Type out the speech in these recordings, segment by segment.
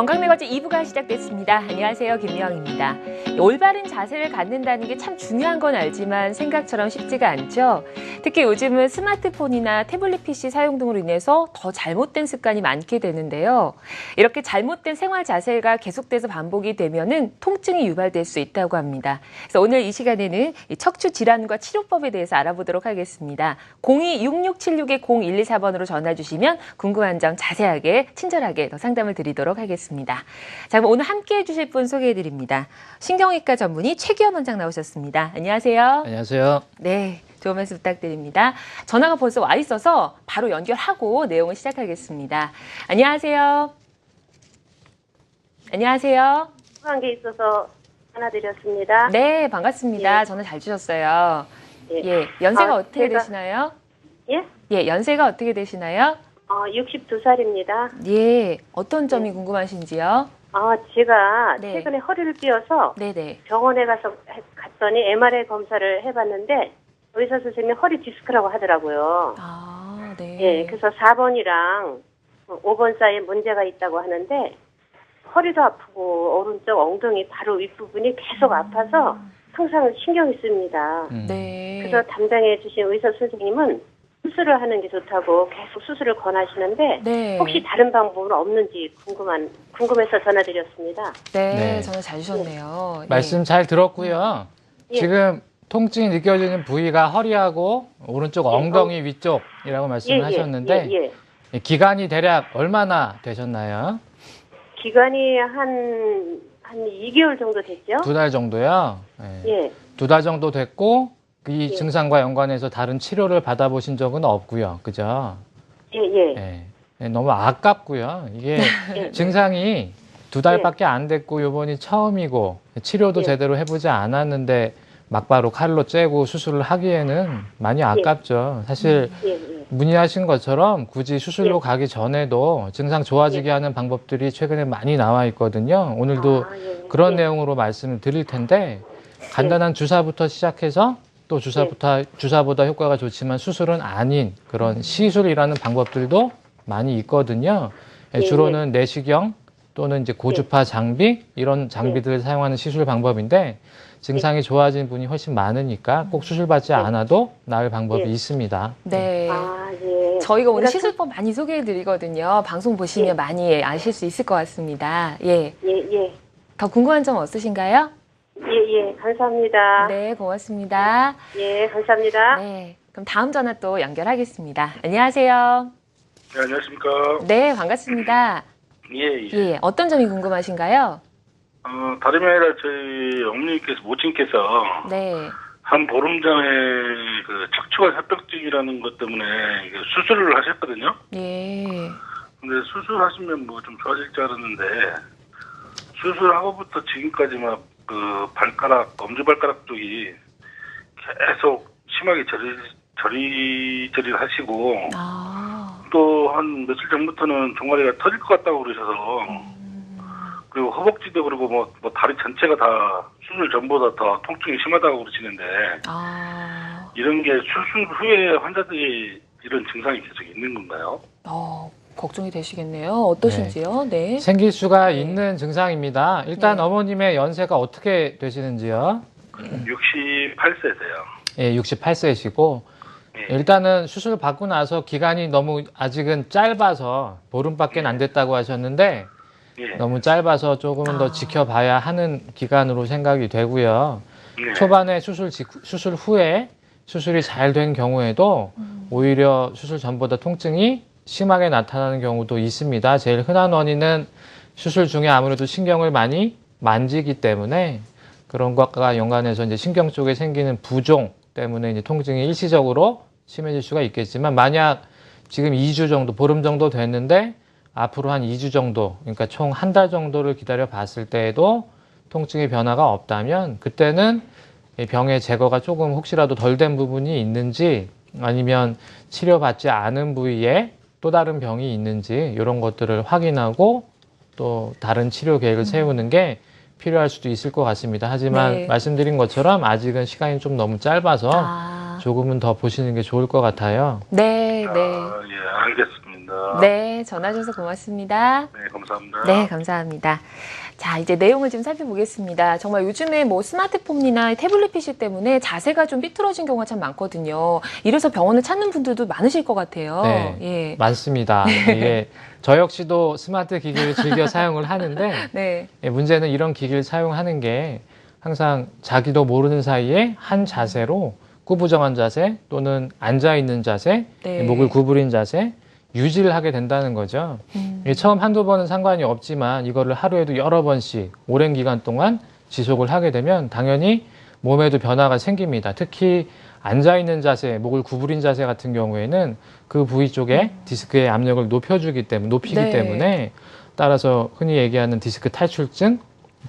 건강매거진 2부가 시작됐습니다. 안녕하세요, 김미영입니다. 올바른 자세를 갖는다는 게 참 중요한 건 알지만 생각처럼 쉽지가 않죠. 특히 요즘은 스마트폰이나 태블릿 PC 사용 등으로 인해서 더 잘못된 습관이 많게 되는데요. 이렇게 잘못된 생활 자세가 계속돼서 반복이 되면은 통증이 유발될 수 있다고 합니다. 그래서 오늘 이 시간에는 이 척추 질환과 치료법에 대해서 알아보도록 하겠습니다. 02-6676-0124번으로 전화 주시면 궁금한 점 자세하게 친절하게 더 상담을 드리도록 하겠습니다. 자, 그럼 오늘 함께해 주실 분 소개해 드립니다. 신경외과 전문의 최기현 원장 나오셨습니다. 안녕하세요. 안녕하세요. 네, 좋은 말씀 부탁드립니다. 전화가 벌써 와 있어서 바로 연결하고 내용을 시작하겠습니다. 안녕하세요. 안녕하세요. 한 게 있어서 전화드렸습니다. 네, 반갑습니다. 예. 전화 잘 주셨어요. 예. 예, 연세가 어떻게 제가- 되시나요? 예? 예, 연세가 어떻게 되시나요? 62살입니다. 예, 어떤 점이 궁금하신지요? 제가 네. 최근에 허리를 삐어서 네네. 병원에 갔더니 MRI 검사를 해봤는데 의사 선생님이 허리 디스크라고 하더라고요. 아, 네. 예, 그래서 4번이랑 5번 사이에 문제가 있다고 하는데 허리도 아프고 오른쪽 엉덩이 바로 윗부분이 계속 아파서 항상 신경이 씁니다. 네. 그래서 담당해 주신 의사 선생님은 수술을 하는 게 좋다고 계속 수술을 권하시는데 네. 혹시 다른 방법은 없는지 궁금해서 전화드렸습니다. 네, 네. 전화 잘 주셨네요. 예. 말씀 잘 들었고요. 예. 지금 통증이 느껴지는 부위가 허리하고 오른쪽 엉덩이 위쪽이라고 말씀을 하셨는데 예. 기간이 대략 얼마나 되셨나요? 기간이 한 2개월 정도 됐죠? 2달 정도요? 네. 예. 2달 정도 됐고 이 예. 증상과 연관해서 다른 치료를 받아보신 적은 없고요. 그죠? 예. 네, 너무 아깝고요. 이게 예. 증상이 2달밖에 안 됐고 요번이 처음이고 치료도 예. 제대로 해보지 않았는데 막바로 칼로 째고 수술을 하기에는 많이 아깝죠. 사실 예. 문의하신 것처럼 굳이 수술로 예. 가기 전에도 증상 좋아지게 하는 방법들이 최근에 많이 나와 있거든요. 오늘도 예. 그런 예. 내용으로 말씀을 드릴 텐데 간단한 주사부터 시작해서 또 주사보다 효과가 좋지만 수술은 아닌 그런 시술이라는 방법들도 많이 있거든요. 주로는 내시경 또는 이제 고주파 장비 이런 장비들을 사용하는 시술 방법인데 증상이 좋아진 분이 훨씬 많으니까 꼭 수술받지 않아도 나을 방법이 예. 있습니다. 네. 예. 저희가 오늘 그러니까 시술법 많이 소개해 드리거든요. 방송 보시면 예. 많이 아실 수 있을 것 같습니다. 예. 예. 더 궁금한 점 없으신가요? 예. 감사합니다. 네, 고맙습니다. 예, 감사합니다. 네. 그럼 다음 전화 또 연결하겠습니다. 안녕하세요. 네, 안녕하십니까. 네, 반갑습니다. 예. 예, 어떤 점이 궁금하신가요? 다름이 아니라 저희 어머니께서, 모친께서 네. 한 보름 전에 그 척추관 협벽증이라는 것 때문에 이게 수술을 하셨거든요. 예. 근데 수술하시면 뭐 좀 좋아질 줄 알았는데 수술하고부터 지금까지 그 발가락, 엄지발가락 쪽이 계속 심하게 저리저리 하시고 아. 또 한 며칠 전부터는 종아리가 터질 것 같다고 그러셔서 그리고 허벅지도 그러고 뭐 다리 전체가 다 수술 전보다 더 통증이 심하다고 그러시는데 아. 이런 게 수술 후에 환자들이 이런 증상이 계속 있는 건가요? 걱정이 되시겠네요. 어떠신지요? 네. 생길 수가 네. 있는 증상입니다. 일단 네. 어머님의 연세가 어떻게 되시는지요? 68세세요. 예, 68세시고 예. 일단은 수술 받고 나서 기간이 너무 아직은 짧아서 보름밖에 안 됐다고 하셨는데 예. 너무 짧아서 조금은 더 지켜봐야 하는 기간으로 생각이 되고요. 예. 초반에 수술 후에 수술이 잘 된 경우에도 오히려 수술 전보다 통증이 심하게 나타나는 경우도 있습니다. 제일 흔한 원인은 수술 중에 아무래도 신경을 많이 만지기 때문에 그런 것과 연관해서 이제 신경 쪽에 생기는 부종 때문에 이제 통증이 일시적으로 심해질 수가 있겠지만 만약 지금 2주 정도, 보름 정도 됐는데 앞으로 한 2주 정도, 그러니까 총 한 달 정도를 기다려 봤을 때에도 통증의 변화가 없다면 그때는 이 병의 제거가 조금 혹시라도 덜 된 부분이 있는지 아니면 치료받지 않은 부위에 또 다른 병이 있는지 이런 것들을 확인하고 또 다른 치료 계획을 세우는 게 필요할 수도 있을 것 같습니다. 하지만 네. 말씀드린 것처럼 아직은 시간이 좀 너무 짧아서 조금은 더 보시는 게 좋을 것 같아요. 네. 예, 알겠습니다. 감사합니다. 네, 전화 주셔서 고맙습니다. 네, 감사합니다. 네, 감사합니다. 자, 이제 내용을 좀 살펴보겠습니다. 정말 요즘에 뭐 스마트폰이나 태블릿 PC 때문에 자세가 좀 삐뚤어진 경우가 참 많거든요. 이래서 병원을 찾는 분들도 많으실 것 같아요. 네, 예. 많습니다. 이게 저 역시도 스마트 기기를 즐겨 사용을 하는데 네. 문제는 이런 기기를 사용하는 게 항상 자기도 모르는 사이에 한 자세로 꾸부정한 자세 또는 앉아있는 자세, 네. 목을 구부린 자세 유지를 하게 된다는 거죠. 이게 처음 한두 번은 상관이 없지만 이거를 하루에도 여러 번씩 오랜 기간 동안 지속을 하게 되면 당연히 몸에도 변화가 생깁니다. 특히 앉아있는 자세, 목을 구부린 자세 같은 경우에는 그 부위 쪽에 디스크의 압력을 높이기 네. 때문에 따라서 흔히 얘기하는 디스크 탈출증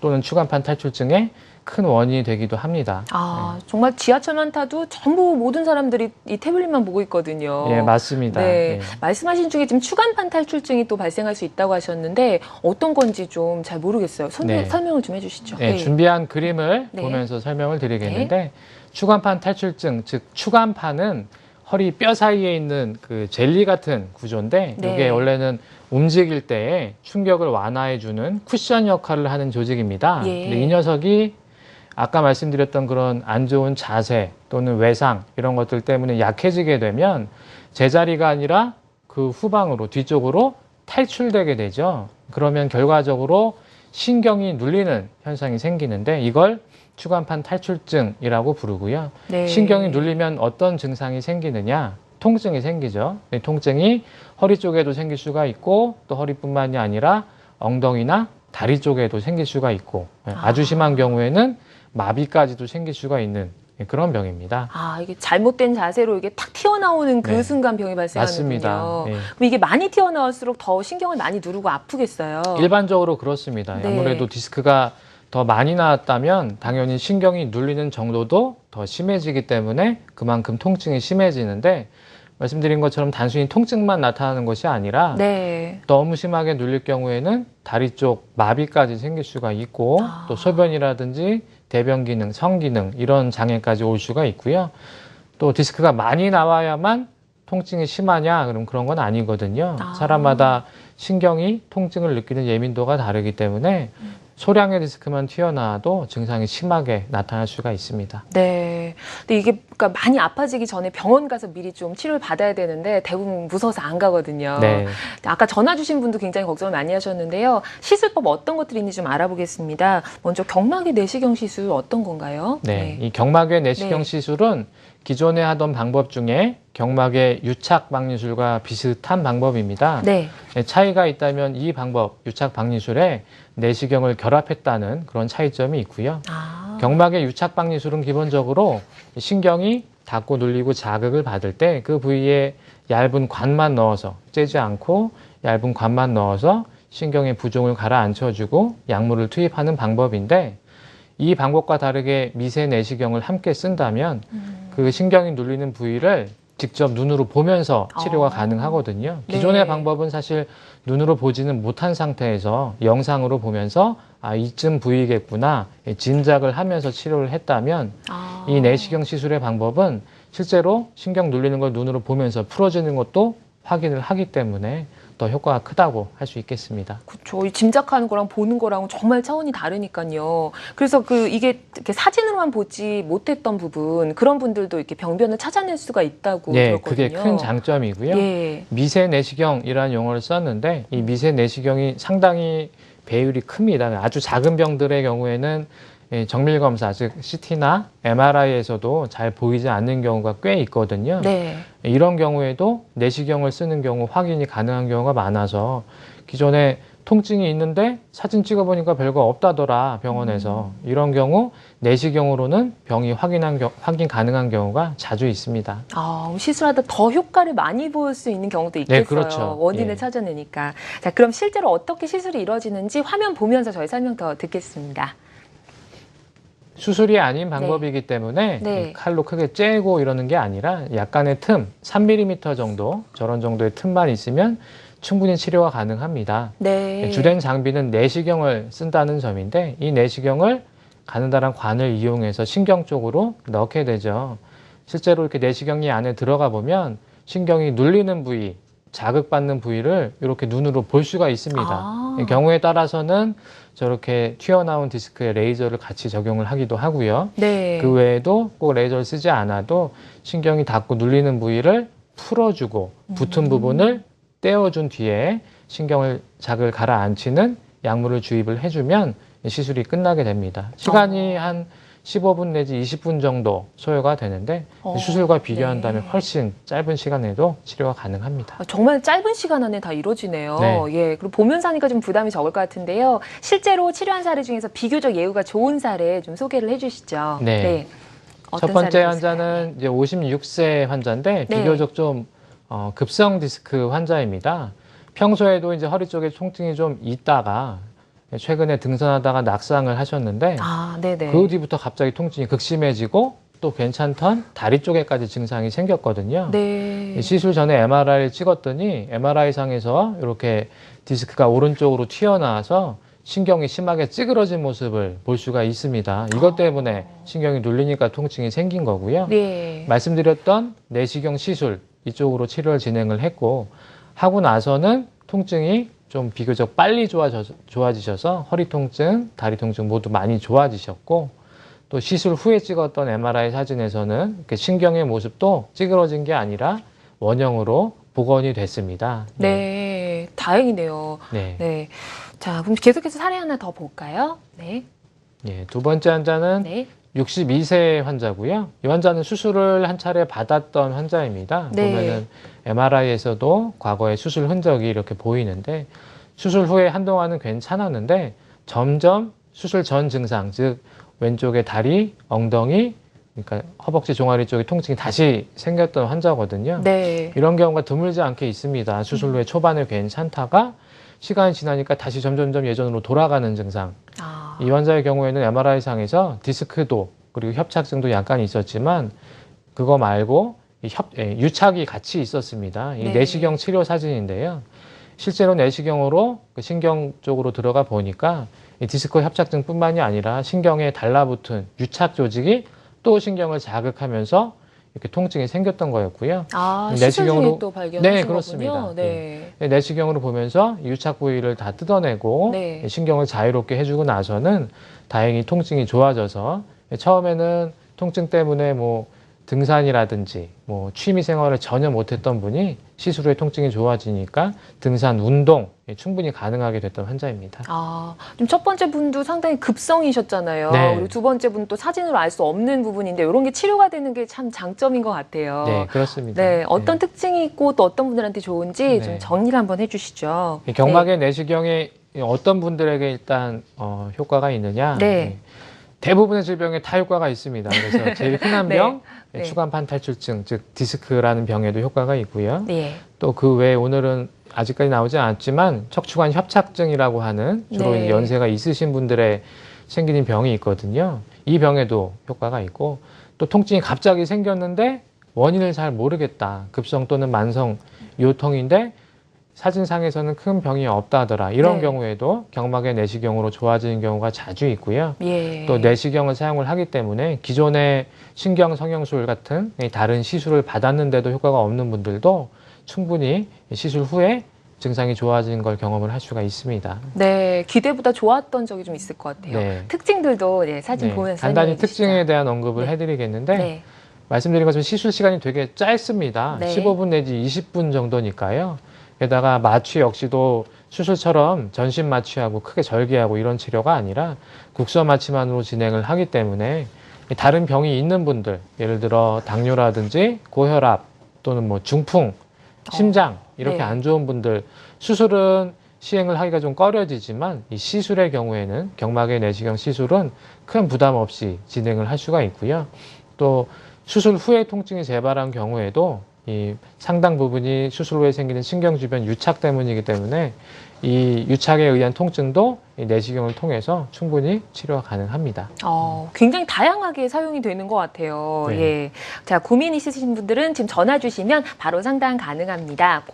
또는 추간판 탈출증의 큰 원인이 되기도 합니다. 아, 정말 지하철만 타도 전부 모든 사람들이 이 태블릿만 보고 있거든요. 예, 맞습니다. 네. 예. 말씀하신 중에 지금 추간판 탈출증이 또 발생할 수 있다고 하셨는데 어떤 건지 좀 잘 모르겠어요. 네. 설명을 좀 해주시죠. 네, 준비한 그림을 네. 보면서 설명을 드리겠는데 추간판 탈출증, 즉 추간판은 허리 뼈 사이에 있는 그 젤리 같은 구조인데 네. 이게 원래는 움직일 때 충격을 완화해주는 쿠션 역할을 하는 조직입니다. 예. 근데 이 녀석이 아까 말씀드렸던 그런 안 좋은 자세 또는 외상 이런 것들 때문에 약해지게 되면 제자리가 아니라 그 후방으로 뒤쪽으로 탈출되게 되죠. 그러면 결과적으로 신경이 눌리는 현상이 생기는데 이걸 추간판 탈출증이라고 부르고요. 네. 신경이 눌리면 어떤 증상이 생기느냐? 통증이 생기죠. 이 통증이 허리 쪽에도 생길 수가 있고 또 허리뿐만이 아니라 엉덩이나 다리 쪽에도 생길 수가 있고 아주 심한 경우에는 마비까지도 생길 수가 있는 그런 병입니다. 아, 이게 잘못된 자세로 이게 탁 튀어나오는 그 네. 순간 병이 발생하는군요. 맞습니다. 예. 그럼 이게 많이 튀어나올수록 더 신경을 많이 누르고 아프겠어요. 일반적으로 그렇습니다. 네. 아무래도 디스크가 더 많이 나왔다면 당연히 신경이 눌리는 정도도 더 심해지기 때문에 그만큼 통증이 심해지는데 말씀드린 것처럼 단순히 통증만 나타나는 것이 아니라 네. 너무 심하게 눌릴 경우에는 다리 쪽 마비까지 생길 수가 있고 또 소변이라든지 대변 기능, 성 기능 이런 장애까지 올 수가 있고요. 또 디스크가 많이 나와야만 통증이 심하냐? 그럼 그런 건 아니거든요. 사람마다 신경이 통증을 느끼는 예민도가 다르기 때문에 소량의 디스크만 튀어나와도 증상이 심하게 나타날 수가 있습니다. 네. 근데 이게 그러니까 많이 아파지기 전에 병원 가서 미리 좀 치료를 받아야 되는데 대부분 무서워서 안 가거든요. 네. 아까 전화 주신 분도 굉장히 걱정을 많이 하셨는데요. 시술법 어떤 것들이 있는지 좀 알아보겠습니다. 먼저 경막의 내시경 시술 어떤 건가요? 네. 이 경막의 내시경 네. 시술은 기존에 하던 방법 중에 경막의 유착 박리술과 비슷한 방법입니다. 네. 차이가 있다면 이 방법, 유착 박리술에 내시경을 결합했다는 그런 차이점이 있고요. 아. 경막의 유착 박리술은 기본적으로 신경이 닫고 눌리고 자극을 받을 때 그 부위에 얇은 관만 넣어서 째지 않고 얇은 관만 넣어서 신경의 부종을 가라앉혀주고 약물을 투입하는 방법인데 이 방법과 다르게 미세 내시경을 함께 쓴다면 그 신경이 눌리는 부위를 직접 눈으로 보면서 치료가 가능하거든요. 기존의 네. 방법은 사실 눈으로 보지는 못한 상태에서 영상으로 보면서 아, 이쯤 부위겠구나 짐작을 하면서 치료를 했다면 이 내시경 시술의 방법은 실제로 신경 눌리는 걸 눈으로 보면서 풀어지는 것도 확인을 하기 때문에 더 효과가 크다고 할 수 있겠습니다. 그렇죠. 짐작하는 거랑 보는 거랑 정말 차원이 다르니까요. 그래서 이게 이렇게 사진으로만 보지 못했던 부분 그런 분들도 이렇게 병변을 찾아낼 수가 있다고 예, 들었거든요. 그게 큰 장점이고요. 예. 미세 내시경이라는 용어를 썼는데 이 미세 내시경이 상당히 배율이 큽니다. 아주 작은 병들의 경우에는 정밀 검사, 즉 CT나 MRI에서도 잘 보이지 않는 경우가 꽤 있거든요. 네. 이런 경우에도 내시경을 쓰는 경우 확인이 가능한 경우가 많아서 기존에 통증이 있는데 사진 찍어보니까 별거 없다더라 병원에서 이런 경우 내시경으로는 병이 확인 가능한 경우가 자주 있습니다. 시술하다 더 효과를 많이 볼 수 있는 경우도 있겠어요. 네, 그렇죠. 원인을 예. 찾아내니까. 자, 그럼 실제로 어떻게 시술이 이루어지는지 화면 보면서 저희 설명 더 듣겠습니다. 수술이 아닌 방법이기 때문에 네. 칼로 크게 째고 이러는 게 아니라 약간의 틈, 3mm 정도 저런 정도의 틈만 있으면 충분히 치료가 가능합니다. 네. 주된 장비는 내시경을 쓴다는 점인데 이 내시경을 가느다란 관을 이용해서 신경 쪽으로 넣게 되죠. 실제로 이렇게 내시경이 안에 들어가 보면 신경이 눌리는 부위 자극받는 부위를 이렇게 눈으로 볼 수가 있습니다. 아. 경우에 따라서는 저렇게 튀어나온 디스크에 레이저를 같이 적용을 하기도 하고요. 네. 그 외에도 꼭 레이저를 쓰지 않아도 신경이 닿고 눌리는 부위를 풀어주고 붙은 부분을 떼어준 뒤에 신경을 자극을 가라앉히는 약물을 주입을 해주면 시술이 끝나게 됩니다. 시간이 한 15분 내지 20분 정도 소요가 되는데 수술과 비교한다면 네. 훨씬 짧은 시간에도 치료가 가능합니다. 정말 짧은 시간 안에 다 이루어지네요. 네. 예, 그리고 보면서 하니까 좀 부담이 적을 것 같은데요. 실제로 치료한 사례 중에서 비교적 예후가 좋은 사례 좀 소개를 해주시죠. 네. 어떤 첫 번째 사례가 환자는 이제 56세 환자인데 네. 비교적 좀 급성 디스크 환자입니다. 평소에도 이제 허리 쪽에 통증이 좀 있다가 최근에 등산하다가 낙상을 하셨는데 아, 네네. 그 뒤부터 갑자기 통증이 극심해지고 또 괜찮던 다리 쪽에까지 증상이 생겼거든요. 네. 시술 전에 MRI를 찍었더니 MRI상에서 이렇게 디스크가 오른쪽으로 튀어나와서 신경이 심하게 찌그러진 모습을 볼 수가 있습니다. 이것 때문에 신경이 눌리니까 통증이 생긴 거고요. 네. 말씀드렸던 내시경 시술 이쪽으로 치료를 진행을 했고 하고 나서는 통증이 좀 비교적 빨리 좋아지셔서 허리 통증, 다리 통증 모두 많이 좋아지셨고 또 시술 후에 찍었던 MRI 사진에서는 이렇게 신경의 모습도 찌그러진 게 아니라 원형으로 복원이 됐습니다. 네. 다행이네요. 네. 네. 자, 그럼 계속해서 사례 하나 더 볼까요? 네. 예, 두 번째 환자는 네. 62세 환자고요. 이 환자는 수술을 한 차례 받았던 환자입니다. 네. 보면은 MRI에서도 과거의 수술 흔적이 이렇게 보이는데 수술 후에 한동안은 괜찮았는데 점점 수술 전 증상, 즉 왼쪽의 다리, 엉덩이, 그러니까 허벅지 종아리 쪽에 통증이 다시 생겼던 환자거든요. 네. 이런 경우가 드물지 않게 있습니다. 수술 후에 초반에 괜찮다가 시간이 지나니까 다시 점점점 예전으로 돌아가는 증상. 아. 이 환자의 경우에는 MRI상에서 디스크도 그리고 협착증도 약간 있었지만 그거 말고 유착이 같이 있었습니다. 이 네. 내시경 치료 사진인데요. 실제로 내시경으로 그 신경 쪽으로 들어가 보니까 이 디스크 협착증뿐만이 아니라 신경에 달라붙은 유착 조직이 또 신경을 자극하면서 이렇게 통증이 생겼던 거였고요. 아, 내시경으로- 시술 중에 또 발견하신 네, 거군요. 그렇습니다. 네. 내시경으로 보면서 유착 부위를 다 뜯어내고 네. 신경을 자유롭게 해주고 나서는 다행히 통증이 좋아져서 처음에는 통증 때문에 뭐 등산이라든지 뭐 취미 생활을 전혀 못했던 분이 시술 후에 통증이 좋아지니까 등산, 운동 충분히 가능하게 됐던 환자입니다. 아, 좀 첫 번째 분도 상당히 급성이셨잖아요. 네. 그리고 두 번째 분은 또 사진으로 알 수 없는 부분인데 이런 게 치료가 되는 게 참 장점인 것 같아요. 네, 그렇습니다. 네, 어떤 특징이 있고 또 어떤 분들한테 좋은지 네. 좀 정리를 한번 해주시죠. 경막의 내시경에 어떤 분들에게 일단 효과가 있느냐? 네. 대부분의 질병에 다 효과가 있습니다. 그래서 제일 흔한 네. 병, 네. 추간판 탈출증, 즉 디스크라는 병에도 효과가 있고요. 네. 또 그 외에 오늘은 아직까지 나오지 않았지만 척추관 협착증이라고 하는 주로 네. 이제 연세가 있으신 분들의 생기는 병이 있거든요. 이 병에도 효과가 있고 또 통증이 갑자기 생겼는데 원인을 잘 모르겠다. 급성 또는 만성 요통인데 사진상에서는 큰 병이 없다 하더라. 이런 네. 경우에도 경막의 내시경으로 좋아지는 경우가 자주 있고요. 예. 또 내시경을 사용을 하기 때문에 기존의 신경 성형술 같은 다른 시술을 받았는데도 효과가 없는 분들도 충분히 시술 후에 증상이 좋아지는 걸 경험을 할 수가 있습니다. 네, 기대보다 좋았던 적이 좀 있을 것 같아요. 네. 특징들도 네, 사진 네, 보면서 간단히 설명해 주시죠. 특징에 대한 언급을 네. 해드리겠는데 네. 말씀드린 것처럼 시술 시간이 되게 짧습니다. 네. 15분 내지 20분 정도니까요. 게다가 마취 역시도 수술처럼 전신 마취하고 크게 절개하고 이런 치료가 아니라 국소 마취만으로 진행을 하기 때문에 다른 병이 있는 분들, 예를 들어 당뇨라든지 고혈압 또는 뭐 중풍, 심장 이렇게 네. 안 좋은 분들 수술은 시행을 하기가 좀 꺼려지지만 이 시술의 경우에는 경막의 내시경 시술은 큰 부담 없이 진행을 할 수가 있고요. 또 수술 후에 통증이 재발한 경우에도 이 상당 부분이 수술 후에 생기는 신경 주변 유착 때문이기 때문에 이 유착에 의한 통증도 이 내시경을 통해서 충분히 치료가 가능합니다. 굉장히 다양하게 사용이 되는 것 같아요. 네. 예. 자, 고민 있으신 분들은 지금 전화 주시면 바로 상담 가능합니다.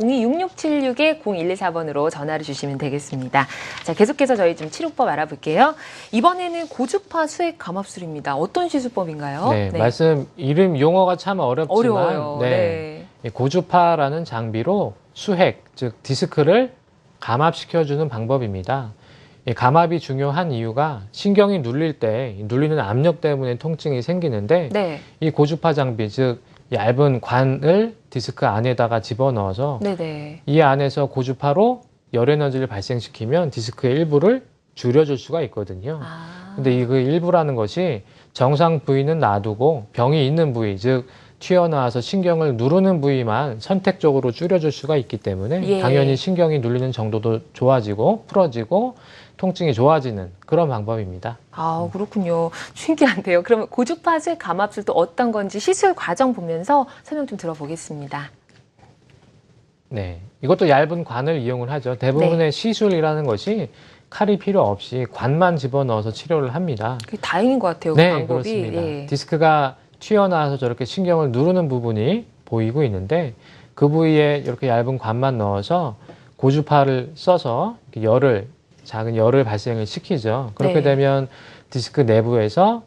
0266-0114번으로 전화를 주시면 되겠습니다. 자, 계속해서 저희 좀 치료법 알아볼게요. 이번에는 고주파 수액 감압술입니다. 어떤 시술법인가요? 네, 말씀 이름 용어가 참 어렵지만 어려워요. 네. 이 고주파라는 장비로 수핵, 즉 디스크를 감압시켜주는 방법입니다. 이 감압이 중요한 이유가 신경이 눌릴 때 눌리는 압력 때문에 통증이 생기는데 네. 이 고주파 장비, 즉 얇은 관을 디스크 안에다가 집어넣어서 네네. 이 안에서 고주파로 열 에너지를 발생시키면 디스크의 일부를 줄여줄 수가 있거든요. 아. 근데 이 그 일부라는 것이 정상 부위는 놔두고 병이 있는 부위, 즉 튀어나와서 신경을 누르는 부위만 선택적으로 줄여줄 수가 있기 때문에 예. 당연히 신경이 눌리는 정도도 좋아지고 풀어지고 통증이 좋아지는 그런 방법입니다. 아, 그렇군요. 신기한데요. 그러면 고주파 수액 감압술도 어떤 건지 시술 과정 보면서 설명 좀 들어보겠습니다. 네, 이것도 얇은 관을 이용을 하죠. 대부분의 네. 시술이라는 것이 칼이 필요 없이 관만 집어넣어서 치료를 합니다. 그게 다행인 것 같아요. 네, 그 방법이. 그렇습니다. 예. 디스크가 튀어나와서 저렇게 신경을 누르는 부분이 보이고 있는데 그 부위에 이렇게 얇은 관만 넣어서 고주파를 써서 이렇게 작은 열을 발생을 시키죠. 그렇게 네. 되면 디스크 내부에서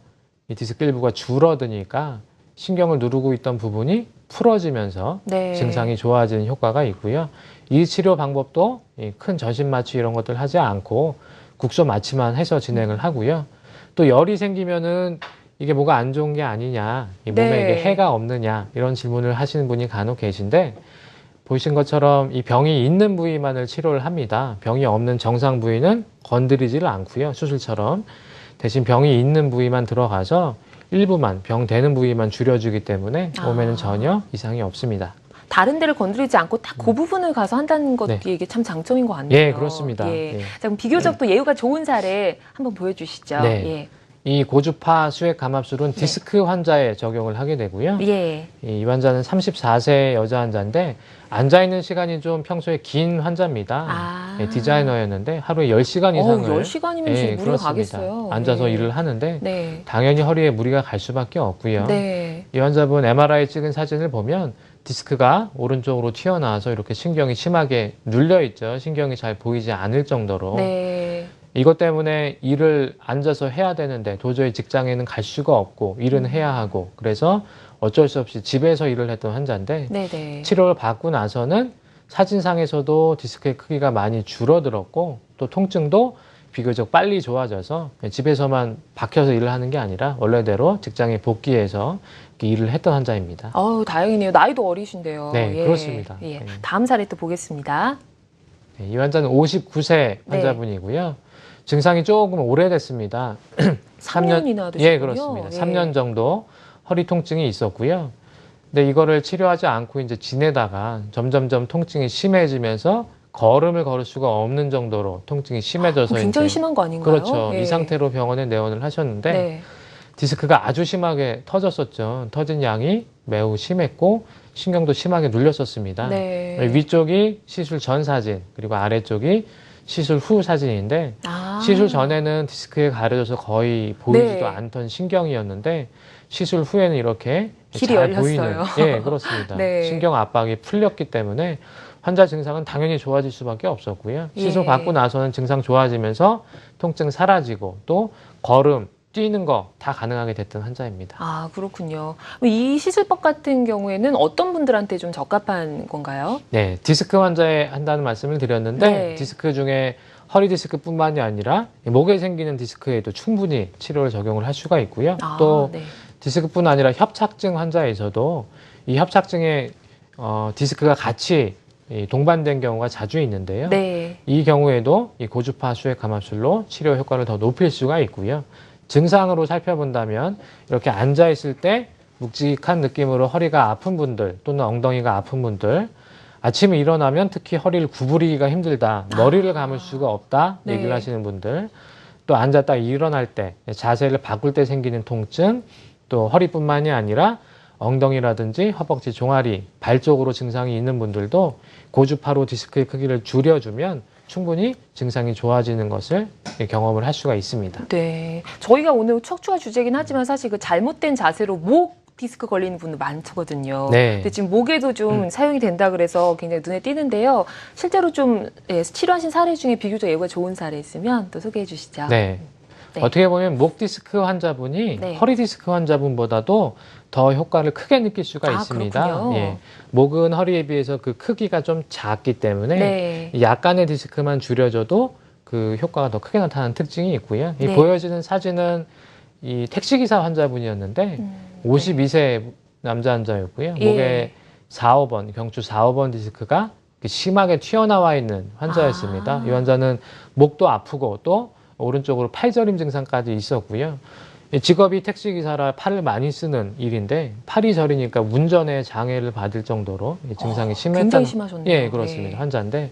이 디스크 일부가 줄어드니까 신경을 누르고 있던 부분이 풀어지면서 네. 증상이 좋아지는 효과가 있고요. 이 치료 방법도 이 큰 전신 마취 이런 것들 하지 않고 국소 마취만 해서 진행을 하고요. 또 열이 생기면은 이게 뭐가 안 좋은 게 아니냐, 이 몸에 네. 이게 해가 없느냐 이런 질문을 하시는 분이 간혹 계신데 보신 것처럼 이 병이 있는 부위만을 치료를 합니다. 병이 없는 정상 부위는 건드리지를 않고요. 수술처럼 대신 병이 있는 부위만 들어가서 일부만 병 되는 부위만 줄여주기 때문에 몸에는 전혀 이상이 없습니다. 다른 데를 건드리지 않고 딱 그 부분을 가서 한다는 것도 네. 이게 참 장점인 것 같네요. 예, 그렇습니다. 예. 예. 자, 그럼 비교적 또 예후가 좋은 사례 한번 보여주시죠. 네. 이 고주파 수액 감압술은 디스크 환자에 적용을 하게 되고요. 예. 이 환자는 34세 여자 환자인데 앉아있는 시간이 좀 평소에 긴 환자입니다. 아. 예, 디자이너였는데 하루에 10시간 이상을 10시간이면 예, 지금 무료 그렇습니다. 가겠어요. 앉아서 예. 일을 하는데 네. 당연히 허리에 무리가 갈 수밖에 없고요. 네. 이 환자분 MRI 찍은 사진을 보면 디스크가 오른쪽으로 튀어나와서 이렇게 신경이 심하게 눌려 있죠. 신경이 잘 보이지 않을 정도로. 네. 이것 때문에 일을 앉아서 해야 되는데 도저히 직장에는 갈 수가 없고 일은 해야 하고 그래서 어쩔 수 없이 집에서 일을 했던 환자인데 네네. 치료를 받고 나서는 사진상에서도 디스크의 크기가 많이 줄어들었고 또 통증도 비교적 빨리 좋아져서 집에서만 박혀서 일을 하는 게 아니라 원래대로 직장에 복귀해서 이렇게 일을 했던 환자입니다. 아우, 다행이네요. 나이도 어리신데요. 네, 예. 그렇습니다. 예. 네. 다음 사례 또 보겠습니다. 네, 이 환자는 59세 환자분이고요. 증상이 조금 오래됐습니다. 3년이나 되셨군요. 예, 그렇습니다. 3년 정도 허리 통증이 있었고요. 근데 이거를 치료하지 않고 이제 지내다가 점점점 통증이 심해지면서 걸음을 걸을 수가 없는 정도로 통증이 심해져서 굉장히 이제 심한 거 아닌가요? 그렇죠. 예. 이 상태로 병원에 내원을 하셨는데 네. 디스크가 아주 심하게 터졌었죠. 터진 양이 매우 심했고 신경도 심하게 눌렸었습니다. 네. 위쪽이 시술 전 사진 그리고 아래쪽이 시술 후 사진인데 아. 시술 전에는 디스크에 가려져서 거의 보이지도 네. 않던 신경이었는데 시술 후에는 이렇게 길이 잘 열렸어요. 보이는 예 그렇습니다. 네. 신경 압박이 풀렸기 때문에 환자 증상은 당연히 좋아질 수밖에 없었고요. 시술 예. 받고 나서는 증상 좋아지면서 통증 사라지고 또 걸음 뛰는 거 다 가능하게 됐던 환자입니다. 아, 그렇군요. 이 시술법 같은 경우에는 어떤 분들한테 좀 적합한 건가요? 네, 디스크 환자에 한다는 말씀을 드렸는데 네. 디스크 중에 허리 디스크뿐만이 아니라 목에 생기는 디스크에도 충분히 치료를 적용을 할 수가 있고요. 아, 또 네. 디스크뿐 아니라 협착증 환자에서도 이 협착증에 디스크가 같이 동반된 경우가 자주 있는데요. 네. 이 경우에도 이 고주파 수액 감압술로 치료 효과를 더 높일 수가 있고요. 증상으로 살펴본다면 이렇게 앉아 있을 때 묵직한 느낌으로 허리가 아픈 분들 또는 엉덩이가 아픈 분들 아침에 일어나면 특히 허리를 구부리기가 힘들다, 머리를 감을 수가 없다 네. 얘기를 하시는 분들 또 앉았다 일어날 때 자세를 바꿀 때 생기는 통증 또 허리뿐만이 아니라 엉덩이라든지 허벅지, 종아리, 발 쪽으로 증상이 있는 분들도 고주파로 디스크의 크기를 줄여주면 충분히 증상이 좋아지는 것을 경험을 할 수가 있습니다. 네. 저희가 오늘 척추가 주제긴 하지만 사실 그 잘못된 자세로 목 디스크 걸리는 분들 많거든요. 네. 근데 지금 목에도 좀 사용이 된다 그래서 굉장히 눈에 띄는데요. 실제로 좀 치료하신 사례 중에 비교적 예후가 좋은 사례 있으면 또 소개해 주시죠. 네. 네. 어떻게 보면 목 디스크 환자분이 네. 허리 디스크 환자분보다도 더 효과를 크게 느낄 수가 있습니다. 그렇군요. 예. 목은 허리에 비해서 그 크기가 좀 작기 때문에 네. 약간의 디스크만 줄여줘도 그 효과가 더 크게 나타나는 특징이 있고요. 이 네. 보여지는 사진은 이 택시기사 환자분이었는데 52세 남자 환자였고요. 예. 목에 4, 5번, 경추 4, 5번 디스크가 심하게 튀어나와 있는 환자였습니다. 이 환자는 목도 아프고 또 오른쪽으로 팔저림 증상까지 있었고요. 이 직업이 택시기사라 팔을 많이 쓰는 일인데 팔이 저리니까 운전에 장애를 받을 정도로 이 증상이 심했다는 굉장히 심하셨네요. 예, 그렇습니다. 네. 환자인데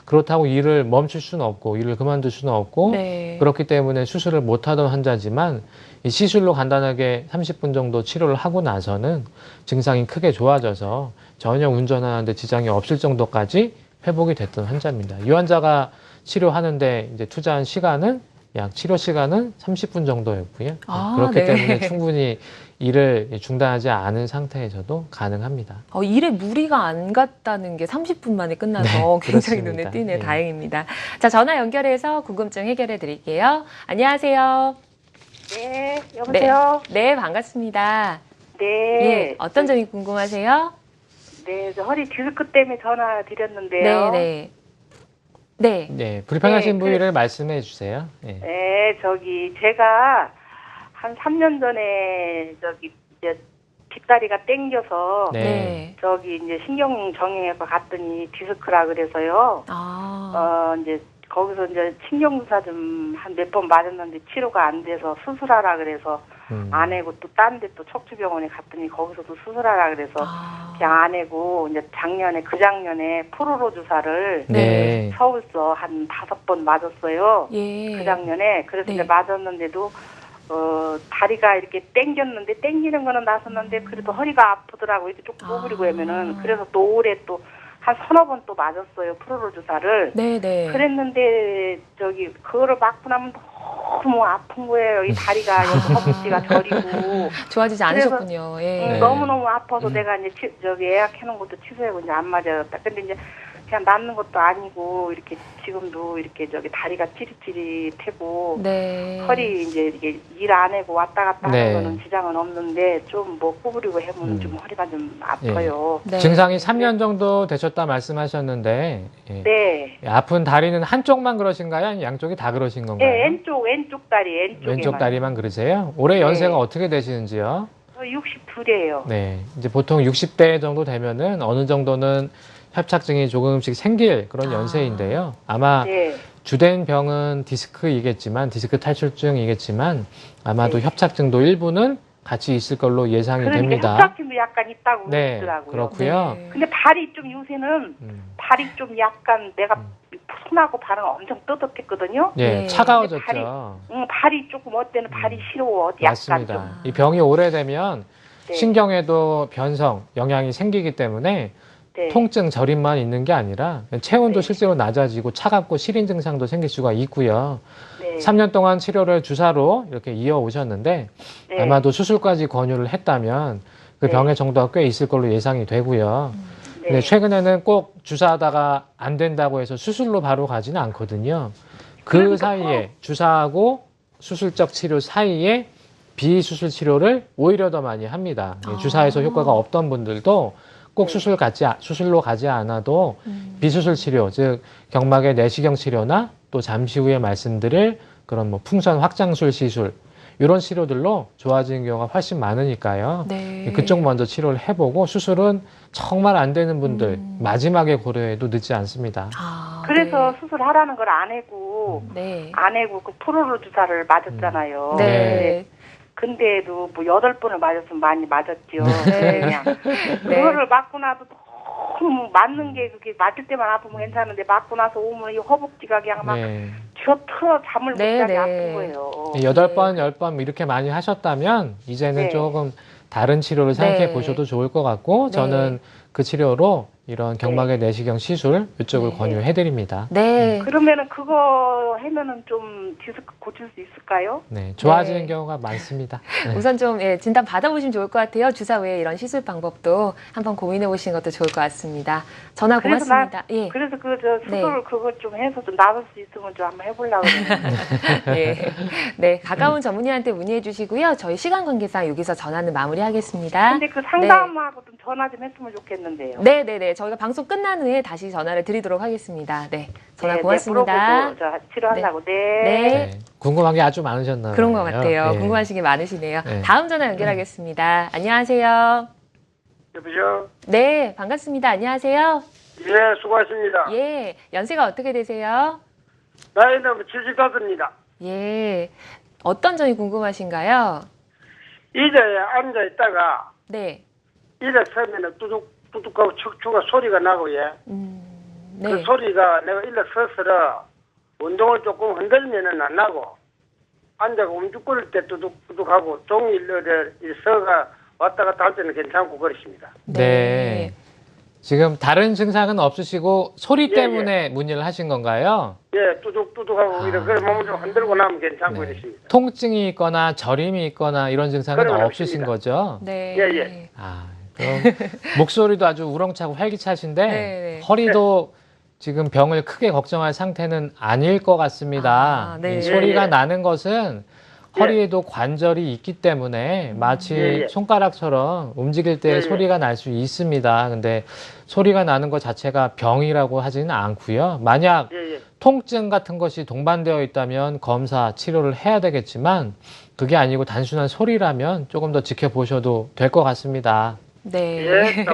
그렇다고 일을 멈출 수는 없고 일을 그만둘 수는 없고 네. 그렇기 때문에 수술을 못하던 환자지만 이 시술로 간단하게 30분 정도 치료를 하고 나서는 증상이 크게 좋아져서 전혀 운전하는데 지장이 없을 정도까지 회복이 됐던 환자입니다. 이 환자가 치료하는데 이제 투자한 시간은 약 치료 시간은 30분 정도였고요. 아, 그렇기 네. 때문에 충분히 일을 중단하지 않은 상태에서도 가능합니다. 일에 무리가 안 갔다는 게 30분 만에 끝나서 네, 굉장히 그렇습니다. 눈에 띄네. 예. 다행입니다. 자, 전화 연결해서 궁금증 해결해 드릴게요. 안녕하세요. 네, 여보세요. 네, 반갑습니다. 네. 예, 어떤 점이 궁금하세요? 네, 저 허리 디스크 때문에 전화 드렸는데요. 네, 네. 네. 네, 불편하신 네, 부위를 말씀해 주세요. 예. 네, 제가 한 3년 전에 이제 뒷다리가 땡겨서 네. 이제 신경정형외과 갔더니 디스크라 그래서요. 이제 거기서 이제 신경주사 좀 한 몇 번 맞았는데 치료가 안 돼서 수술하라 그래서 안 해고 또 딴 데 또 척추병원에 갔더니 거기서도 수술하라 그래서 그냥 안 해고 이제 작년에 프로로 주사를 네. 서울서 한 5번 맞았어요. 예. 그 작년에. 그래서 네. 이제 맞았는데도 다리가 이렇게 땡기는 거는 나섰는데 그래도 허리가 아프더라고요. 이렇게 쭉 구부리고 하면은. 그래서 또 올해 또 한 서너 번 또 맞았어요. 프로로 주사를. 네. 그랬는데 그거를 맞고 나면 너무 아픈 거예요. 이 다리가 여기 허벅지가 저리고. 좋아지지 않으셨군요. 예. 네. 너무너무 아파서 내가 이제 예약해놓은 것도 취소하고 이제 안 맞았다. 근데 이제 그냥 낫는 것도 아니고 이렇게 지금도 이렇게 다리가 찌릿찌릿하고 네. 허리 이제 이게 일 안 하고 왔다 갔다 네. 하는 거는 지장은 없는데 좀 뭐 구부리고 하면 좀 허리가 좀 아파요. 네. 증상이 3년 정도 되셨다 말씀하셨는데 예. 네. 아픈 다리는 한쪽만 그러신가요? 아니면 양쪽이 다 그러신 건가요? 네, 왼쪽 다리, 왼쪽 다리만 그러세요? 올해 연세가 어떻게 되시는지요? 62이에요. 네, 이제 보통 60대 정도 되면은 어느 정도는 협착증이 조금씩 생길 그런 연세인데요. 아마 네. 주된 병은 디스크이겠지만 디스크 탈출증이겠지만 아마도 협착증도 일부는 같이 있을 걸로 예상이 그러니까 됩니다. 협착증도 약간 있다고 네, 그러더라고요. 그렇고요. 네. 근데 발이 좀 요새는 발이 좀 약간 내가 손하고 발은 엄청 뜨뜻했거든요. 예, 네. 차가워졌죠. 발이 조금 어때는 발이 시려워. 약간 맞습니다. 좀. 이 병이 오래되면 네. 신경에도 변성, 영향이 생기기 때문에 네. 통증, 저림만 있는 게 아니라 체온도 네. 실제로 낮아지고 차갑고 시린 증상도 생길 수가 있고요. 네. 3년 동안 치료를 주사로 이렇게 이어오셨는데 네. 아마도 수술까지 권유를 했다면 그 네. 병의 정도가 꽤 있을 걸로 예상이 되고요. 네. 근데 최근에는 꼭 주사하다가 안 된다고 해서 수술로 바로 가지는 않거든요. 그 그러니까 사이에 주사하고 수술적 치료 사이에 비수술 치료를 오히려 더 많이 합니다. 주사에서 효과가 없던 분들도 꼭 네. 수술로 가지 않아도 비수술 치료, 즉 경막의 내시경 치료나 또 잠시 후에 말씀드릴 그런 뭐 풍선 확장술 시술 이런 치료들로 좋아지는 경우가 훨씬 많으니까요. 네. 그쪽 먼저 치료를 해보고 수술은 정말 안 되는 분들 마지막에 고려해도 늦지 않습니다. 그래서 수술하라는 걸 안 해고 네. 그 프로로 주사를 맞았잖아요. 네. 근데도 뭐 8번을 맞았으면 많이 맞았죠. 네. 그냥 그거를 맞고 나도 너무 맞는 게 그게 맞을 때만 아프면 괜찮은데 맞고 나서 오면 이 허벅지가 그냥 막 네. 쥐어틀어 잠을 못 네, 자게 네. 아픈 거예요. 8번, 10번 이렇게 많이 하셨다면 이제는 네. 조금 다른 치료를 생각해 네. 보셔도 좋을 것 같고 네. 저는 그 치료로 이런 경막의 내시경 시술 이쪽을 네. 권유해드립니다. 네. 그러면은 그거 하면은 좀 디스크 고칠 수 있을까요? 네, 좋아지는 네. 경우가 많습니다. 네. 우선 좀 진단 받아보시면 좋을 것 같아요. 주사 외에 이런 시술 방법도 한번 고민해 보시는 것도 좋을 것 같습니다. 전화 그래서 고맙습니다. 예. 그래서 저 네. 수술 그거 좀 해서 좀 나을 수 있으면 좀 한번 해보려고 그러는데. 예. 네, 가까운 전문의한테 문의해 주시고요. 저희 시간 관계상 여기서 전화는 마무리하겠습니다. 근데 그 상담하고 좀 전화 좀 했으면 좋겠는데요. 네, 네, 네. 저희가 방송 끝난 후에 다시 전화를 드리도록 하겠습니다. 네, 전화 네, 고맙습니다. 네, 물어보고 저 치료하려고. 네. 네. 네, 궁금한 게 아주 많으셨나요? 그런 것 같아요. 네. 궁금하신 게 많으시네요. 네. 다음 전화 연결하겠습니다. 안녕하세요. 여보세요? 네, 반갑습니다. 안녕하세요. 예, 수고하십니다. 예, 연세가 어떻게 되세요? 나이는 75입니다. 예, 어떤 점이 궁금하신가요? 의자에 앉아 있다가 네, 일어서면은 뚜둑뚜둑하고 척추가 소리가 나고, 예. 네, 그 소리가 내가 일어서서 운동을 조금 흔들면은 안 나고, 앉아가 움직거릴 때 뚜둑뚜둑하고 종일을 서가 왔다 갔다 할 때는 괜찮고 그렇습니다. 네. 지금 다른 증상은 없으시고 소리 예, 때문에 문의를 하신 건가요? 예, 뚜둑뚜둑하고 이렇게 몸을 좀 흔들고 나면 괜찮고 네. 이렇습니다. 통증이 있거나 저림이 있거나 이런 증상은 그런 건 없으신 없습니다. 거죠? 네, 예, 예. 아, 그럼 목소리도 아주 우렁차고 활기차신데 네, 네. 허리도 지금 병을 크게 걱정할 상태는 아닐 것 같습니다. 아, 네. 이 소리가 예, 예. 나는 것은 허리에도 관절이 있기 때문에 마치 예, 예. 손가락처럼 움직일 때 예, 예. 소리가 날 수 있습니다. 근데 소리가 나는 것 자체가 병이라고 하지는 않고요. 만약 예, 예. 통증 같은 것이 동반되어 있다면 검사, 치료를 해야 되겠지만 그게 아니고 단순한 소리라면 조금 더 지켜보셔도 될 것 같습니다. 네. 예,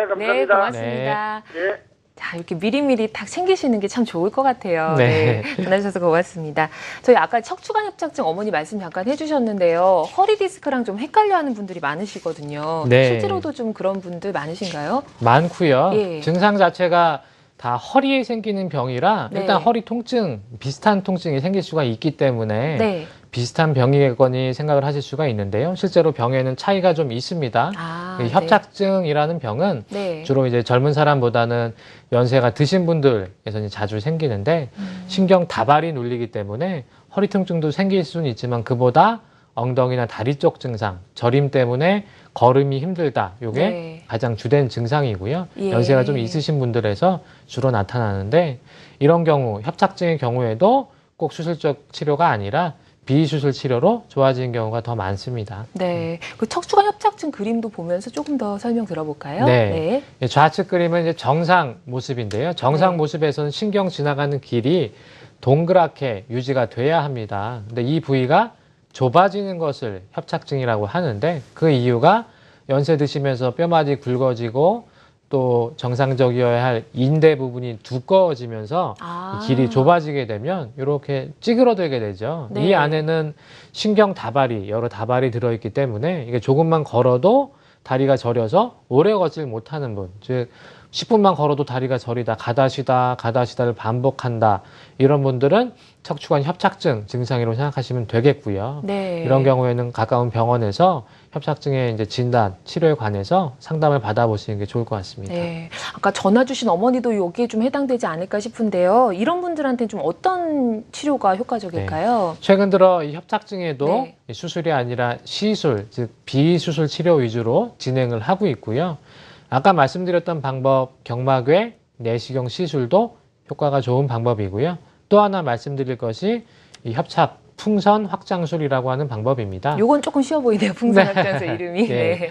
감사합니다. 네, 고맙습니다. 예. 자, 이렇게 미리미리 딱 챙기시는 게 참 좋을 것 같아요. 네. 네. 전화 주셔서 고맙습니다. 저희 아까 척추관 협착증 어머니 말씀 잠깐 해주셨는데요. 허리 디스크랑 좀 헷갈려하는 분들이 많으시거든요. 네. 실제로도 좀 그런 분들 많으신가요? 많고요. 예. 증상 자체가 다 허리에 생기는 병이라 네. 일단 허리 통증, 비슷한 통증이 생길 수가 있기 때문에 네. 비슷한 병이겠거니 생각을 하실 수가 있는데요. 실제로 병에는 차이가 좀 있습니다. 아, 이 협착증이라는 병은 네. 주로 이제 젊은 사람보다는 연세가 드신 분들에서 이제 자주 생기는데 신경 다발이 눌리기 때문에 허리 통증도 생길 수는 있지만 그보다 엉덩이나 다리 쪽 증상, 저림 때문에 걸음이 힘들다. 요게 네. 가장 주된 증상이고요. 예. 연세가 좀 있으신 분들에서 주로 나타나는데 이런 경우 협착증의 경우에도 꼭 수술적 치료가 아니라 비수술 치료로 좋아지는 경우가 더 많습니다. 네. 그 척추관 협착증 그림도 보면서 조금 더 설명 들어볼까요? 네. 좌측 그림은 이제 정상 모습인데요. 정상 네. 모습에서는 신경 지나가는 길이 동그랗게 유지가 돼야 합니다. 근데 이 부위가 좁아지는 것을 협착증이라고 하는데 그 이유가 연세 드시면서 뼈마디 굵어지고 또 정상적이어야 할 인대 부분이 두꺼워지면서 아. 이 길이 좁아지게 되면 이렇게 찌그러들게 되죠. 네. 이 안에는 신경 다발이 여러 다발이 들어있기 때문에 이게 조금만 걸어도 다리가 저려서 오래 걷질 못하는 분, 즉 10분만 걸어도 다리가 저리다, 가다시다를 반복한다 이런 분들은 척추관 협착증 증상이라고 생각하시면 되겠고요. 네. 이런 경우에는 가까운 병원에서 협착증의 이제 진단, 치료에 관해서 상담을 받아보시는 게 좋을 것 같습니다. 네. 아까 전화 주신 어머니도 여기에 좀 해당되지 않을까 싶은데요. 이런 분들한테는 좀 어떤 치료가 효과적일까요? 최근 들어 이 협착증에도 네. 수술이 아니라 시술, 즉 비수술 치료 위주로 진행을 하고 있고요. 아까 말씀드렸던 방법 경막외 내시경 시술도 효과가 좋은 방법이고요. 또 하나 말씀드릴 것이 이 협착 풍선 확장술이라고 하는 방법입니다. 요건 조금 쉬워 보이네요. 풍선 네. 확장술 이름이. 네. 네.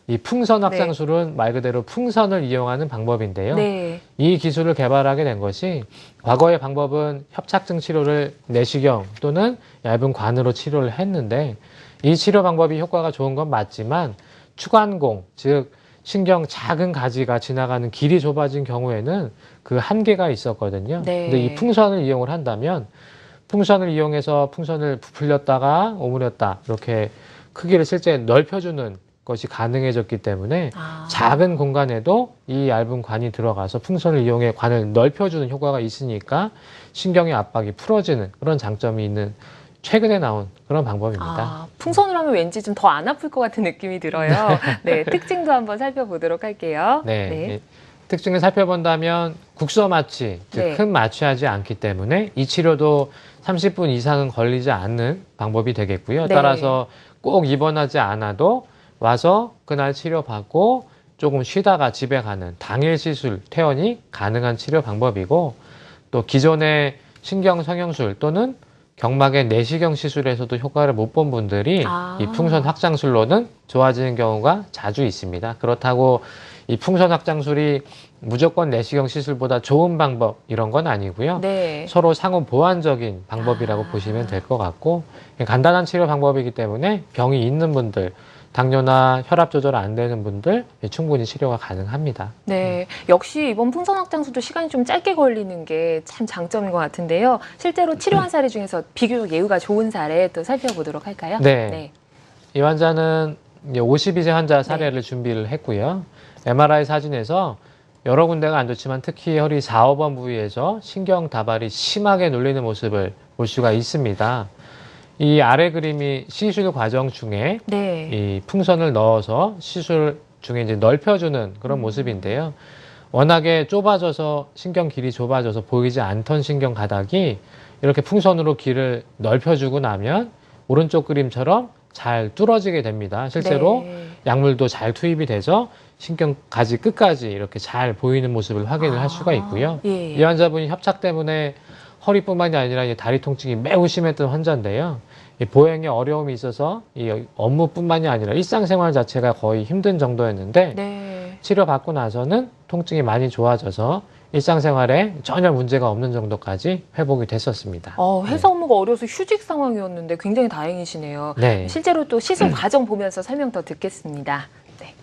이 풍선 확장술은 말 그대로 풍선을 이용하는 방법인데요. 네. 이 기술을 개발하게 된 것이 과거의 방법은 협착증 치료를 내시경 또는 얇은 관으로 치료를 했는데 이 치료 방법이 효과가 좋은 건 맞지만 추관공, 즉 신경 작은 가지가 지나가는 길이 좁아진 경우에는 그 한계가 있었거든요. 네. 근데 이 풍선을 이용을 한다면 풍선을 이용해서 풍선을 부풀렸다가 오므렸다 이렇게 크기를 실제 넓혀주는 것이 가능해졌기 때문에 아. 작은 공간에도 이 얇은 관이 들어가서 풍선을 이용해 관을 넓혀주는 효과가 있으니까 신경의 압박이 풀어지는 그런 장점이 있는 최근에 나온 그런 방법입니다. 아, 풍선으로 하면 왠지 좀 더 안 아플 것 같은 느낌이 들어요. 네, 특징도 한번 살펴보도록 할게요. 네. 특징을 살펴본다면 국소 마취, 즉 네. 큰 마취하지 않기 때문에 이 치료도 30분 이상은 걸리지 않는 방법이 되겠고요. 네. 따라서 꼭 입원하지 않아도 와서 그날 치료받고 조금 쉬다가 집에 가는 당일 시술, 퇴원이 가능한 치료 방법이고, 또 기존의 신경 성형술 또는 경막의 내시경 시술에서도 효과를 못 본 분들이 이 풍선 확장술로는 좋아지는 경우가 자주 있습니다. 그렇다고 이 풍선 확장술이 무조건 내시경 시술보다 좋은 방법 이런 건 아니고요. 네. 서로 상호 보완적인 방법이라고 보시면 될 것 같고, 간단한 치료 방법이기 때문에 병이 있는 분들, 당뇨나 혈압 조절 안 되는 분들 충분히 치료가 가능합니다. 네, 역시 이번 풍선 확장술도 시간이 좀 짧게 걸리는 게 참 장점인 것 같은데요. 실제로 치료한 사례 중에서 비교적 예후가 좋은 사례 또 살펴보도록 할까요? 네. 이 환자는 이제 52세 환자 사례를 준비를 했고요. MRI 사진에서 여러 군데가 안 좋지만 특히 허리 4, 5번 부위에서 신경 다발이 심하게 눌리는 모습을 볼 수가 있습니다. 이 아래 그림이 시술 과정 중에 이 풍선을 넣어서 시술 중에 이제 넓혀주는 그런 모습인데요. 워낙에 좁아져서 신경 길이 좁아져서 보이지 않던 신경 가닥이 이렇게 풍선으로 길을 넓혀주고 나면 오른쪽 그림처럼 잘 뚫어지게 됩니다. 실제로 약물도 잘 투입이 돼서 신경 가지 끝까지 이렇게 잘 보이는 모습을 확인을 할 수가 있고요. 이 환자분이 협착 때문에 허리뿐만이 아니라 이제 다리 통증이 매우 심했던 환자인데요. 이 보행에 어려움이 있어서 이 업무뿐만이 아니라 일상생활 자체가 거의 힘든 정도였는데 치료받고 나서는 통증이 많이 좋아져서 일상생활에 전혀 문제가 없는 정도까지 회복이 됐었습니다. 회사 업무가 어려워서 휴직 상황이었는데 굉장히 다행이시네요. 네. 실제로 또 시술 과정 보면서 설명 더 듣겠습니다. 네.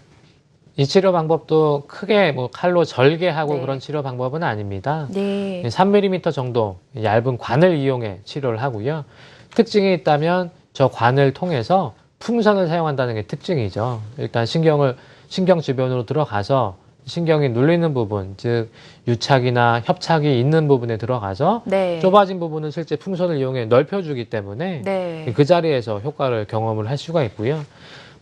이 치료 방법도 크게 뭐 칼로 절개하고 그런 치료 방법은 아닙니다. 3mm 정도 얇은 관을 이용해 치료를 하고요. 특징이 있다면 저 관을 통해서 풍선을 사용한다는 게 특징이죠. 일단 신경 주변으로 들어가서 신경이 눌리는 부분, 즉 유착이나 협착이 있는 부분에 들어가서 좁아진 부분은 실제 풍선을 이용해 넓혀주기 때문에 그 자리에서 효과를 경험을 할 수가 있고요.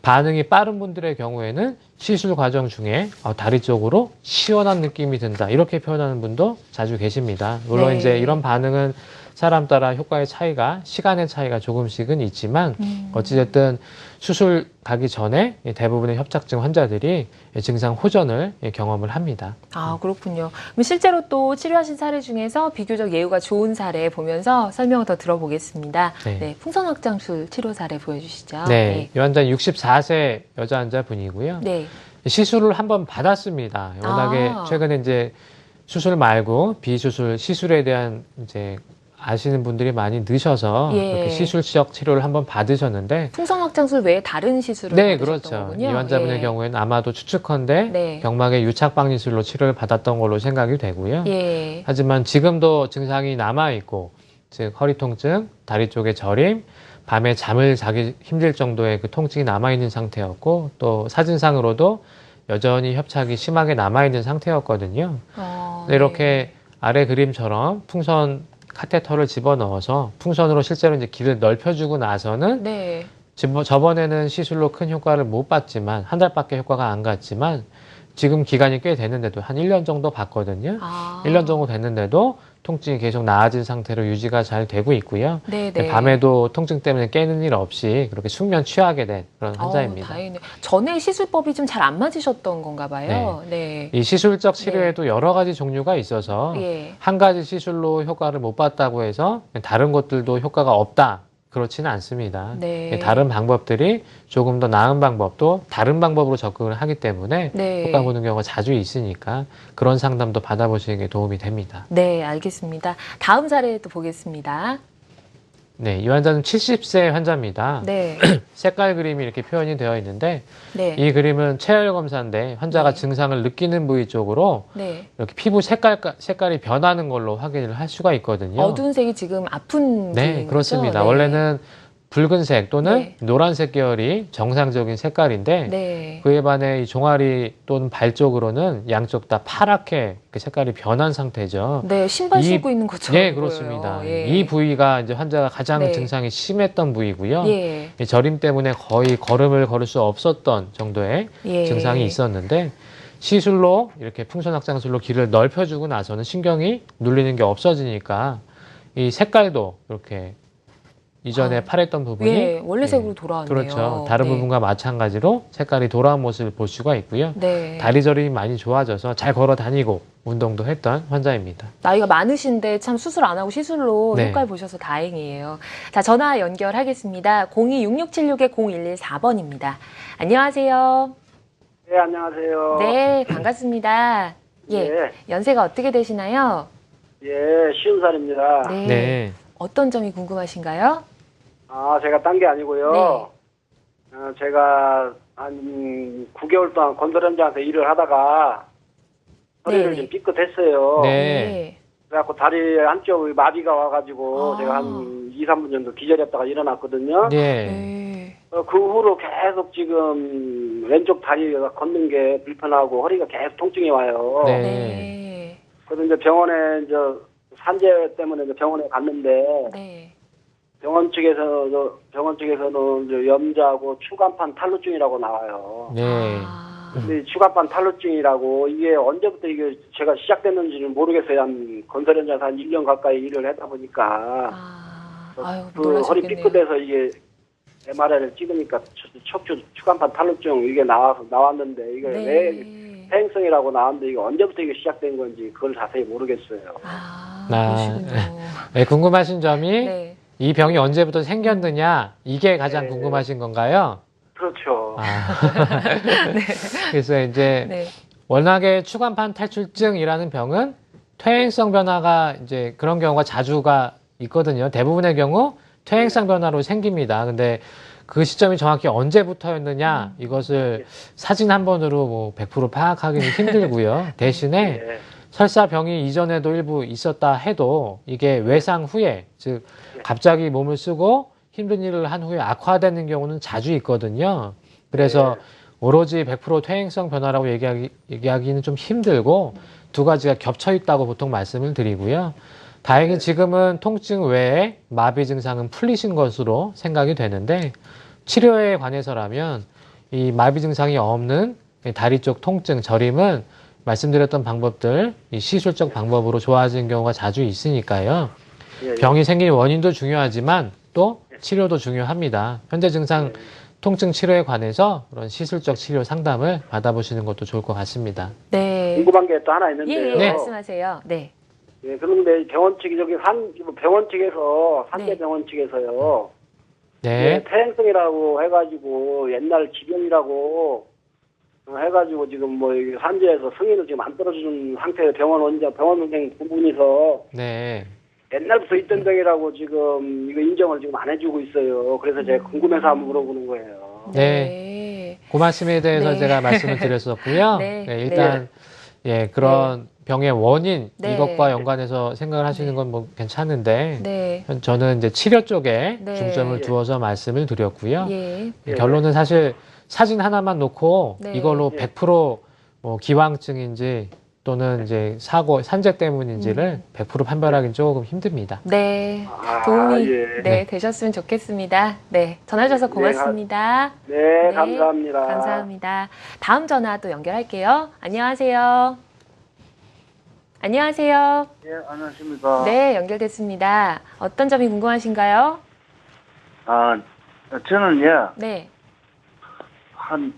반응이 빠른 분들의 경우에는 시술 과정 중에 다리 쪽으로 시원한 느낌이 든다, 이렇게 표현하는 분도 자주 계십니다. 물론 이제 이런 반응은 사람 따라 효과의 차이가, 시간의 차이가 조금씩은 있지만 어찌됐든 수술 가기 전에 대부분의 협착증 환자들이 증상 호전을 경험을 합니다. 아, 그렇군요. 그럼 실제로 또 치료하신 사례 중에서 비교적 예후가 좋은 사례 보면서 설명을 더 들어보겠습니다. 풍선 확장술 치료 사례 보여주시죠. 이 환자는 64세 여자 환자분이고요. 시술을 한번 받았습니다. 워낙에 최근에 이제 수술 말고 비수술, 시술에 대한 이제 아시는 분들이 많이 늦어서 이렇게 시술적 치료를 한번 받으셨는데, 풍선 확장술 외에 다른 시술을 받으셨던 거군요. 이 환자분의 경우에는 아마도 추측컨대 경막의 유착방리술로 치료를 받았던 걸로 생각이 되고요. 하지만 지금도 증상이 남아있고, 즉 허리 통증, 다리 쪽의 저림, 밤에 잠을 자기 힘들 정도의 그 통증이 남아있는 상태였고, 또 사진상으로도 여전히 협착이 심하게 남아있는 상태였거든요. 이렇게 아래 그림처럼 풍선 카테터를 집어넣어서 풍선으로 실제로 이제 길을 넓혀주고 나서는 저번에는 시술로 큰 효과를 못 봤지만, 한 달밖에 효과가 안 갔지만 지금 기간이 꽤 됐는데도 한 1년 정도 봤거든요. 1년 정도 됐는데도 통증이 계속 나아진 상태로 유지가 잘 되고 있고요. 밤에도 통증 때문에 깨는 일 없이 그렇게 숙면 취하게 된 그런 환자입니다. 다행이네요. 전에 시술법이 좀 잘 안 맞으셨던 건가 봐요. 이 시술적 치료에도 여러 가지 종류가 있어서 한 가지 시술로 효과를 못 봤다고 해서 다른 것들도 효과가 없다, 그렇지는 않습니다. 다른 방법들이 조금 더 나은 방법도 다른 방법으로 접근을 하기 때문에 효과 보는 경우가 자주 있으니까 그런 상담도 받아보시는 게 도움이 됩니다. 네, 알겠습니다. 다음 사례 또 보겠습니다. 이 환자는 70세 환자입니다. 색깔 그림이 이렇게 표현이 되어 있는데, 이 그림은 체열 검사인데 환자가 증상을 느끼는 부위 쪽으로 이렇게 피부 색깔이 변하는 걸로 확인을 할 수가 있거든요. 어두운 색이 지금 아픈 부위인 그렇습니다. 거죠? 원래는 붉은색 또는 네. 노란색 계열이 정상적인 색깔인데 네. 그에 반해 이 종아리 또는 발 쪽으로는 양쪽 다 파랗게 그 색깔이 변한 상태죠. 네, 신발 이- 신고 있는 것처럼 네, 보여요. 그렇습니다. 예. 이 부위가 이제 환자가 가장 네. 증상이 심했던 부위고요. 예. 이 저림 때문에 거의 걸음을 걸을 수 없었던 정도의 예. 증상이 있었는데 시술로 이렇게 풍선확장술로 길을 넓혀주고 나서는 신경이 눌리는 게 없어지니까 이 색깔도 이렇게 이전에 아. 파랬던 부분이 예, 원래 색으로 예, 돌아왔네요. 그렇죠. 다른 네. 부분과 마찬가지로 색깔이 돌아온 모습을 볼 수가 있고요. 네. 다리 저림이 많이 좋아져서 잘 걸어 다니고 운동도 했던 환자입니다. 나이가 많으신데 참 수술 안 하고 시술로 네. 효과를 보셔서 다행이에요. 자, 전화 연결하겠습니다. 026676-0114번입니다. 안녕하세요. 네, 안녕하세요. 네, 반갑습니다. 예, 예, 연세가 어떻게 되시나요? 예, 50살입니다. 네. 네. 어떤 점이 궁금하신가요? 아, 제가 딴 게 아니고요. 네. 제가 한 9개월 동안 건설 현장에서 일을 하다가 허리를 네. 좀 삐끗했어요. 네. 그래갖고 다리 한쪽이 마비가 와가지고 아. 제가 한 2, 3분 정도 기절했다가 일어났거든요. 네. 네. 그 후로 계속 지금 왼쪽 다리가 걷는 게 불편하고 허리가 계속 통증이 와요. 네. 네. 그래서 이제 병원에 이제 산재 때문에 이제 병원에 갔는데 네. 병원 측에서는 이제 염자하고 추간판 탈루증이라고 나와요. 네. 아, 근데 추간판 탈루증이라고 이게 언제부터 이게 제가 시작됐는지는 모르겠어요. 한 건설 현장에서 한 1년 가까이 일을 하다 보니까 아유, 그 허리 놀라셨겠네요. 삐끗해서 이게 MRI를 찍으니까 척추 추간판 탈루증 이게 나왔는데 이게 왜 네. 퇴행성이라고 나왔는데 이게 언제부터 이게 시작된 건지 그걸 자세히 모르겠어요. 아, 아, 그러시군요. 네, 궁금하신 점이 네. 이 병이 언제부터 생겼느냐 이게 가장 네. 궁금하신 건가요? 그렇죠. 아. 그래서 이제 네. 워낙에 추간판 탈출증이라는 병은 퇴행성 변화가 이제 그런 경우가 자주가 있거든요. 대부분의 경우 퇴행성 변화로 생깁니다. 근데 그 시점이 정확히 언제부터였느냐 이것을 사진 한 번으로 뭐 100% 파악하기는 힘들고요. 대신에 예. 설사 병이 이전에도 일부 있었다 해도 이게 외상 후에 즉 갑자기 몸을 쓰고 힘든 일을 한 후에 악화되는 경우는 자주 있거든요. 그래서 오로지 100% 퇴행성 변화라고 얘기하기는 좀 힘들고 두 가지가 겹쳐 있다고 보통 말씀을 드리고요. 다행히 지금은 통증 외에 마비 증상은 풀리신 것으로 생각이 되는데 치료에 관해서라면 이 마비 증상이 없는 다리 쪽 통증, 저림은 말씀드렸던 방법들, 이 시술적 방법으로 좋아지는 경우가 자주 있으니까요. 예. 병이 생긴 원인도 중요하지만 또 치료도 중요합니다. 현재 증상 통증 치료에 관해서 그런 시술적 치료 상담을 받아보시는 것도 좋을 것 같습니다. 네. 궁금한 게 또 하나 예, 있는데요. 예, 네. 말씀하세요. 네. 예, 그런데 병원 측이 병원 측에서 네. 산재병원 측에서요. 네. 퇴행성이라고 해가지고 옛날疾병이라고 해가지고 지금 뭐 이게 산재에서 승인을 지금 안 떨어주는 상태에 병원 원장 두 분이서 네. 옛날부터 있던 병이라고 지금 이거 인정을 지금 안 해주고 있어요. 그래서 제가 궁금해서 한번 물어보는 거예요. 네. 그 말씀에 대해서 네. 제가 말씀을 드렸었고요. 네. 네, 일단 예, 그런 병의 원인 네. 이것과 연관해서 생각을 하시는 건 뭐 괜찮은데 네. 저는 이제 치료 쪽에 네. 중점을 두어서 말씀을 드렸고요. 예. 결론은 사실 사진 하나만 놓고 네. 이걸로 예. 100% 기왕증인지 또는 이제 사고 산재 때문인지를 100% 판별하기는 조금 힘듭니다. 네. 아, 도움이 예. 네, 되셨으면 좋겠습니다. 네. 전화 주셔서 고맙습니다. 네, 감사합니다. 감사합니다. 다음 전화 또 연결할게요. 안녕하세요. 안녕하세요. 예, 안녕하십니까. 네, 연결됐습니다. 어떤 점이 궁금하신가요? 아, 저는 예, 네. 한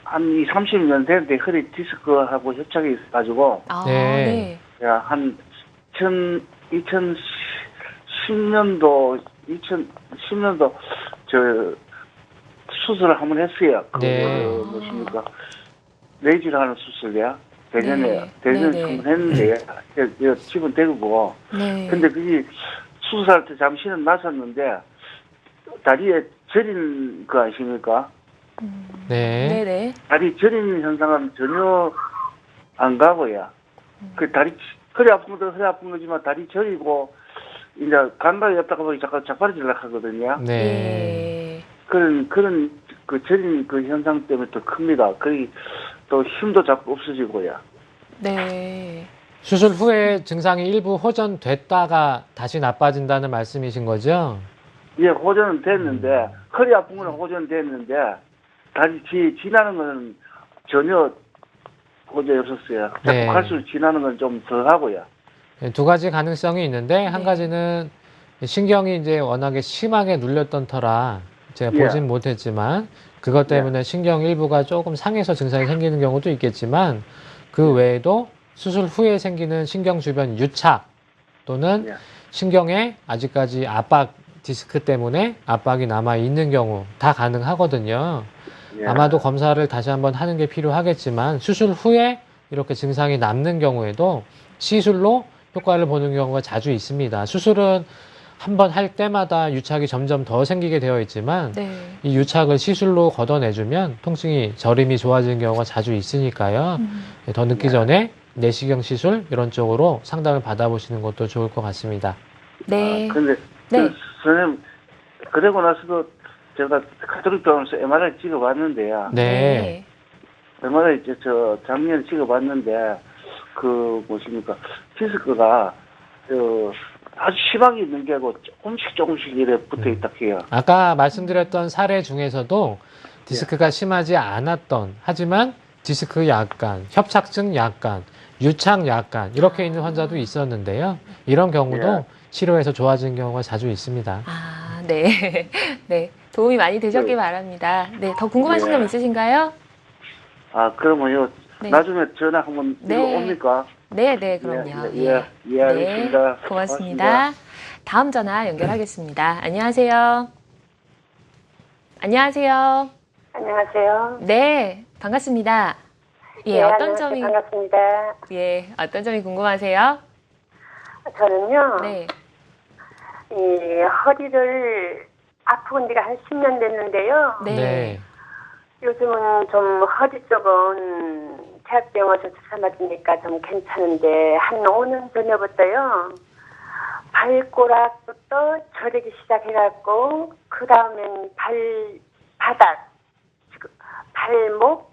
2, 30년 됐는데 허리 디스크하고 협착이 있어가지고, 아, 네. 네. 예, 한 2010년도 저 수술을 한번 했어요. 네. 무엇입니까? 레이즈를 하는 수술이야. 대전에, 네. 대전에 네, 네. 한번 했는데, 집은 대구고. 네. 근데 그게 수술할 때 잠시는 나섰는데 다리에 저린 거 아십니까? 네. 네네. 다리 저리는 현상은 전혀 안 가고요. 그 다리 허리 아픈 것도 허리 아픈 거지만 다리 저리고 이제 간발이 없다가 보니 자꾸 자빠지려고 하거든요. 네. 그런 그 저린 그 현상 때문에 더 큽니다. 거의 또 힘도 자꾸 없어지고요. 네. 수술 후에 증상이 일부 호전됐다가 다시 나빠진다는 말씀이신 거죠? 예, 호전은 됐는데 허리 아픈 거는 호전됐는데 다시 지나는 거는 전혀 호전이 없었어요. 자꾸 네. 갈수록 지나는 건 좀 더 하고요. 두 가지 가능성이 있는데 한 네. 가지는 신경이 이제 워낙에 심하게 눌렸던 터라 제가 예. 보진 못했지만 그것 때문에 신경 일부가 조금 상해서 증상이 생기는 경우도 있겠지만 그 외에도 수술 후에 생기는 신경 주변 유착 또는 예. 신경에 아직까지 압박 디스크 때문에 압박이 남아 있는 경우 다 가능하거든요. 예. 아마도 검사를 다시 한번 하는 게 필요하겠지만 수술 후에 이렇게 증상이 남는 경우에도 시술로 효과를 보는 경우가 자주 있습니다. 수술은 한번 할 때마다 유착이 점점 더 생기게 되어 있지만 네. 이 유착을 시술로 걷어내주면 통증이 저림이 좋아지는 경우가 자주 있으니까요. 더 늦기 전에 내시경 시술 이런 쪽으로 상담을 받아보시는 것도 좋을 것 같습니다. 네. 근데 네. 선생님 그러고 나서도 제가 가톨릭 병원에서 MRI 찍어봤는데요. 네. MRI 저 작년에 찍어봤는데 그 뭐십니까 디스크가 아주 심하게 있는 게 아니고 조금씩 이래 붙어 있다 해요. 아까 말씀드렸던 사례 중에서도 디스크가 심하지 않았던 하지만 디스크 약간, 협착증 약간, 유착 약간 이렇게 있는 환자도 있었는데요. 이런 경우도 예. 치료해서 좋아지는 경우가 자주 있습니다. 아, 네. 네. 도움이 많이 되셨길 바랍니다. 네. 더 궁금하신 점 있으신가요? 아 그러면요 네. 나중에 전화 한번 네. 이거 옵니까? 네, 네, 그럼요. 예, 알겠습니다. 네, 고맙습니다. 다음 전화 연결하겠습니다. 안녕하세요. 안녕하세요. 안녕하세요. 네, 반갑습니다. 예, 네, 어떤 안녕하세요. 점이 반갑습니다. 예, 어떤 점이 궁금하세요? 저는요, 네. 이 허리를 아픈 지가 한 10년 됐는데요. 네. 요즘은 좀 허리 쪽은 대학병원에서 주사 맞으니까 좀 괜찮은데 한 5년 전에부터요. 발꼬락부터 저리기 시작해갖고 그 다음엔 발바닥, 발목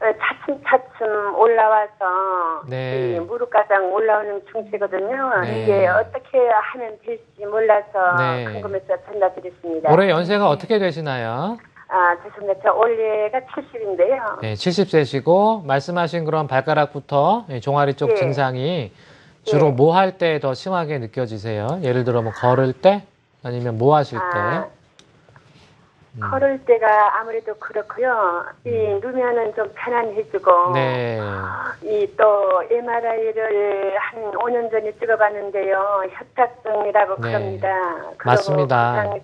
차츰차츰 올라와서 네. 이 무릎 가장 올라오는 중세거든요. 네. 이게 어떻게 하면 될지 몰라서 네. 궁금해서 전화드렸습니다. 올해 연세가 어떻게 되시나요? 아, 죄송합니다. 저 올해가 70인데요. 네, 70세시고 말씀하신 그런 발가락부터 종아리 쪽 예. 증상이 주로 예. 뭐 할 때 더 심하게 느껴지세요? 예를 들어 뭐 걸을 때 아니면 뭐 하실 아, 때? 걸을 때가 아무래도 그렇고요. 이 누면은 좀 편안해지고 네. 이 또 MRI를 한 5년 전에 찍어봤는데요. 협착증이라고 네. 그럽니다. 그러고 맞습니다.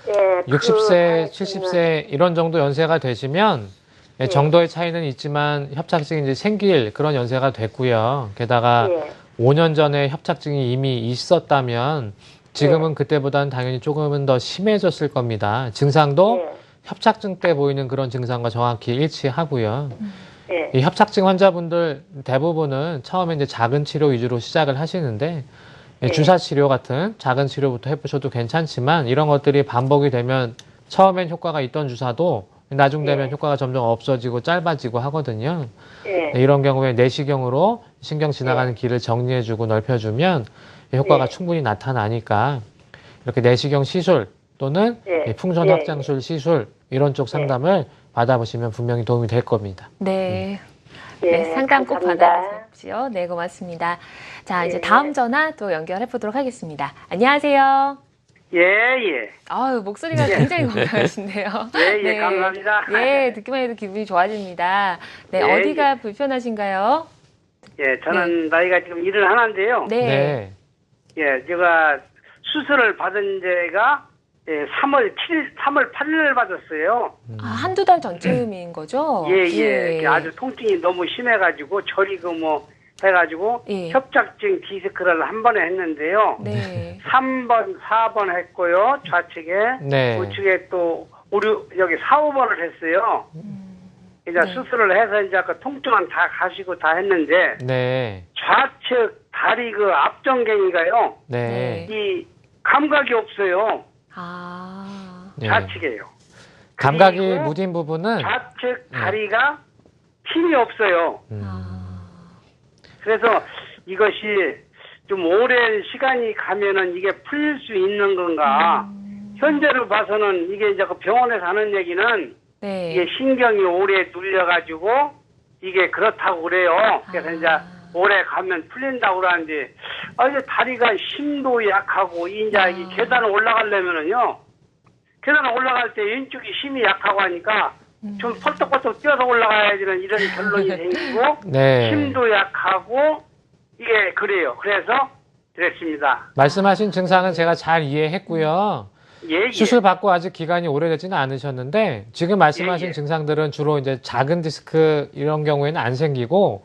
예, 60세, 그 70세 이런 정도 연세가 되시면 예. 정도의 차이는 있지만 협착증이 이제 생길 그런 연세가 됐고요. 게다가 예. 5년 전에 협착증이 이미 있었다면 지금은 그때보다는 당연히 조금은 더 심해졌을 겁니다. 증상도 예. 협착증 때 보이는 그런 증상과 정확히 일치하고요. 예. 이 협착증 환자분들 대부분은 처음에 이제 작은 치료 위주로 시작을 하시는데 주사 치료 같은 작은 치료부터 해보셔도 괜찮지만 이런 것들이 반복이 되면 처음엔 효과가 있던 주사도 나중 되면 효과가 점점 없어지고 짧아지고 하거든요. 예. 이런 경우에 내시경으로 신경 지나가는 길을 정리해주고 넓혀주면 효과가 충분히 나타나니까 이렇게 내시경 시술 또는 풍선 확장술 시술 이런 쪽 상담을 받아보시면 분명히 도움이 될 겁니다. 네. 예, 네, 상담 꼭 감사합니다. 받아보십시오. 네, 고맙습니다. 자, 이제 다음 전화 또 연결해 보도록 하겠습니다. 안녕하세요. 예. 아유, 목소리가 굉장히 건강하신데요. 예, 감사합니다. 예, 듣기만 해도 기분이 좋아집니다. 네, 예, 어디가 불편하신가요? 예, 저는 나이가 지금 일을 하는데요. 네. 예, 제가 수술을 받은 제가 3월 8일 받았어요. 아, 한두 달 전쯤인 거죠? 예. 아주 통증이 너무 심해가지고 저리고 뭐 해가지고 협착증 디스크를 한 번에 했는데요. 네. 3번, 4번 했고요. 좌측에. 네. 우측에 또 여기 4, 5번을 했어요. 이제 네. 수술을 해서 이제 그 통증은 다 가시고 다 했는데 네. 좌측 다리 그 앞정갱이가요. 네. 이 감각이 없어요. 네. 좌측이에요. 감각이 그리고 무딘 부분은 좌측 다리가 힘이 없어요. 그래서 이것이 좀 오랜 시간이 가면은 이게 풀릴 수 있는 건가? 현재로 봐서는 이게 이제 그 병원에서 하는 얘기는 네. 이게 신경이 오래 눌려가지고 이게 그렇다고 그래요. 그래서 이제 오래 가면 풀린다고 그러는데, 이제 다리가 힘도 약하고, 이제 이 계단을 올라가려면은요, 계단을 올라갈 때 왼쪽이 힘이 약하고 하니까 좀 펄떡펄떡 뛰어서 올라가야지는 이런 결론이 생기고, 네. 힘도 약하고, 이게 그래요. 그래서 그랬습니다. 말씀하신 증상은 제가 잘 이해했고요. 예. 수술 받고 아직 기간이 오래되지는 않으셨는데 지금 말씀하신 예. 증상들은 주로 이제 작은 디스크 이런 경우에는 안 생기고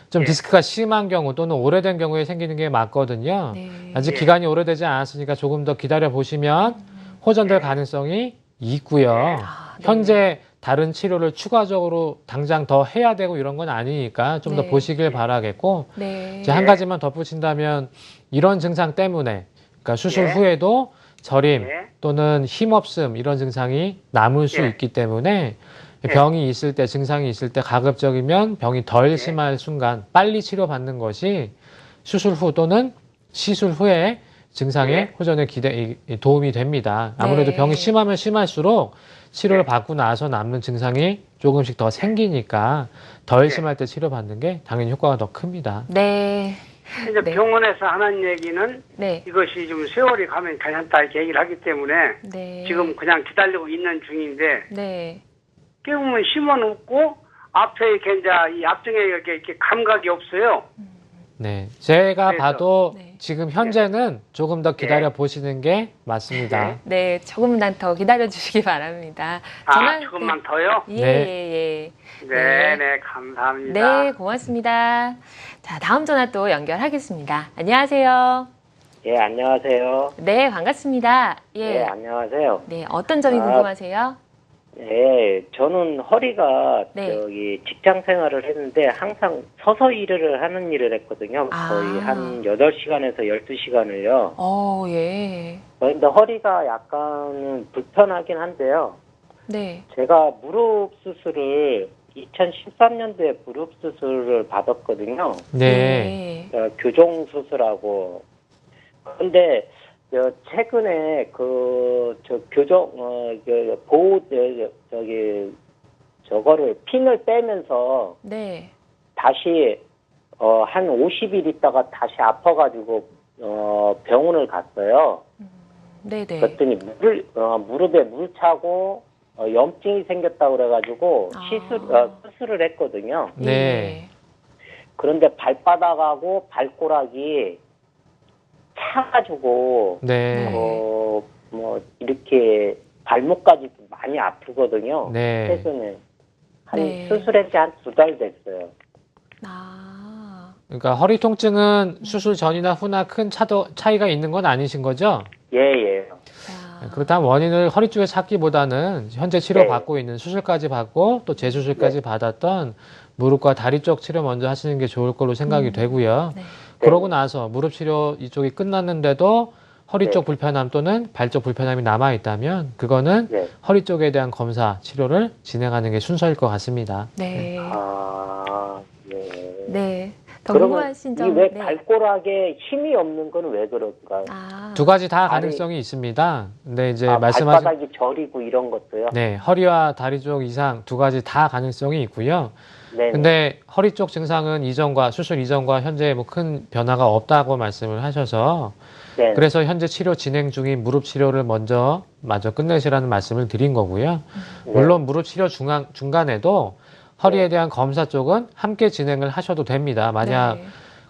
좀 디스크가 심한 경우 또는 오래된 경우에 생기는 게 맞거든요. 네. 아직 기간이 오래되지 않았으니까 조금 더 기다려 보시면 호전될 가능성이 있고요. 현재 다른 치료를 추가적으로 당장 더 해야 되고 이런 건 아니니까 좀 더 네. 보시길 바라겠고 네. 이제 한 가지만 덧붙인다면 이런 증상 때문에 그러니까 수술 예. 후에도 저림 예. 또는 힘없음 이런 증상이 남을 수 예. 있기 때문에 예. 병이 있을 때 증상이 있을 때 가급적이면 병이 덜 심할 순간 빨리 치료받는 것이 수술 후 또는 시술 후에 증상의 예. 호전에 도움이 됩니다. 아무래도 네. 병이 심하면 심할수록 치료를 예. 받고 나서 남는 증상이 조금씩 더 생기니까 덜 예. 심할 때 치료받는 게 당연히 효과가 더 큽니다. 네. 이제 네. 병원에서 하는 얘기는 네. 이것이 좀 세월이 가면 괜찮다 이렇게 얘기를 하기 때문에 네. 지금 그냥 기다리고 있는 중인데 네. 깨우면 심어 놓고 앞에 이렇게 이제 이 앞쪽에 이렇게 감각이 없어요. 네, 제가 그래서- 봐도 네. 지금 현재는 조금 더 기다려 보시는 게 맞습니다. 네, 조금만 더 기다려 주시기 바랍니다. 조금만 더요? 예, 네. 예, 예. 네, 감사합니다. 네, 고맙습니다. 자, 다음 전화 또 연결하겠습니다. 안녕하세요. 예, 안녕하세요. 네, 반갑습니다. 예. 예, 안녕하세요. 네, 어떤 점이 궁금하세요? 예, 저는 허리가 네. 저기 직장 생활을 했는데 항상 서서 일을 하는 일을 했거든요. 아. 거의 한 8시간에서 12시간을요. 예. 그런데 허리가 약간 불편하긴 한데요. 네. 제가 무릎 수술을 2013년도에 무릎 수술을 받았거든요. 네. 교정 수술하고. 근데 최근에 저거를 핀을 빼면서 네. 다시 한 50일 있다가 다시 아파가지고 병원을 갔어요. 네네. 그랬더니 무릎에 물 차고 염증이 생겼다고 그래가지고 수술을 했거든요. 네. 그런데 발바닥하고 발가락이 차가지고 네. 이렇게 발목까지 많이 아프거든요. 네. 최근에 네. 수술한 지 한 2달 됐어요. 그러니까 허리 통증은 수술 전이나 후나 큰 차이가 있는 건 아니신 거죠? 예. 그렇다면 원인을 허리 쪽에 찾기보다는 현재 치료받고 있는 수술까지 받고 또 재수술까지 받았던 무릎과 다리 쪽 치료 먼저 하시는 게 좋을 걸로 생각이 되고요. 네. 그러고 나서 무릎 치료 이쪽이 끝났는데도 허리 쪽 불편함 또는 발 쪽 불편함이 남아 있다면 그거는 허리 쪽에 대한 검사 치료를 진행하는 게 순서일 것 같습니다. 네. 예. 네. 더 그러면 궁금하신 점. 왜 발가락에 힘이 없는 건 왜 그럴까요? 두 가지 다 가능성이 있습니다. 근데 이제 말씀하신 발바닥이 저리고 이런 것도요? 네, 허리와 다리 쪽 이상 두 가지 다 가능성이 있고요. 네. 근데 허리 쪽 증상은 수술 이전과 현재 뭐 큰 변화가 없다고 말씀을 하셔서 네. 그래서 현재 치료 진행 중인 무릎 치료를 먼저 끝내시라는 말씀을 드린 거고요. 물론 무릎 치료 중간에도 허리에 대한 검사 쪽은 함께 진행을 하셔도 됩니다. 만약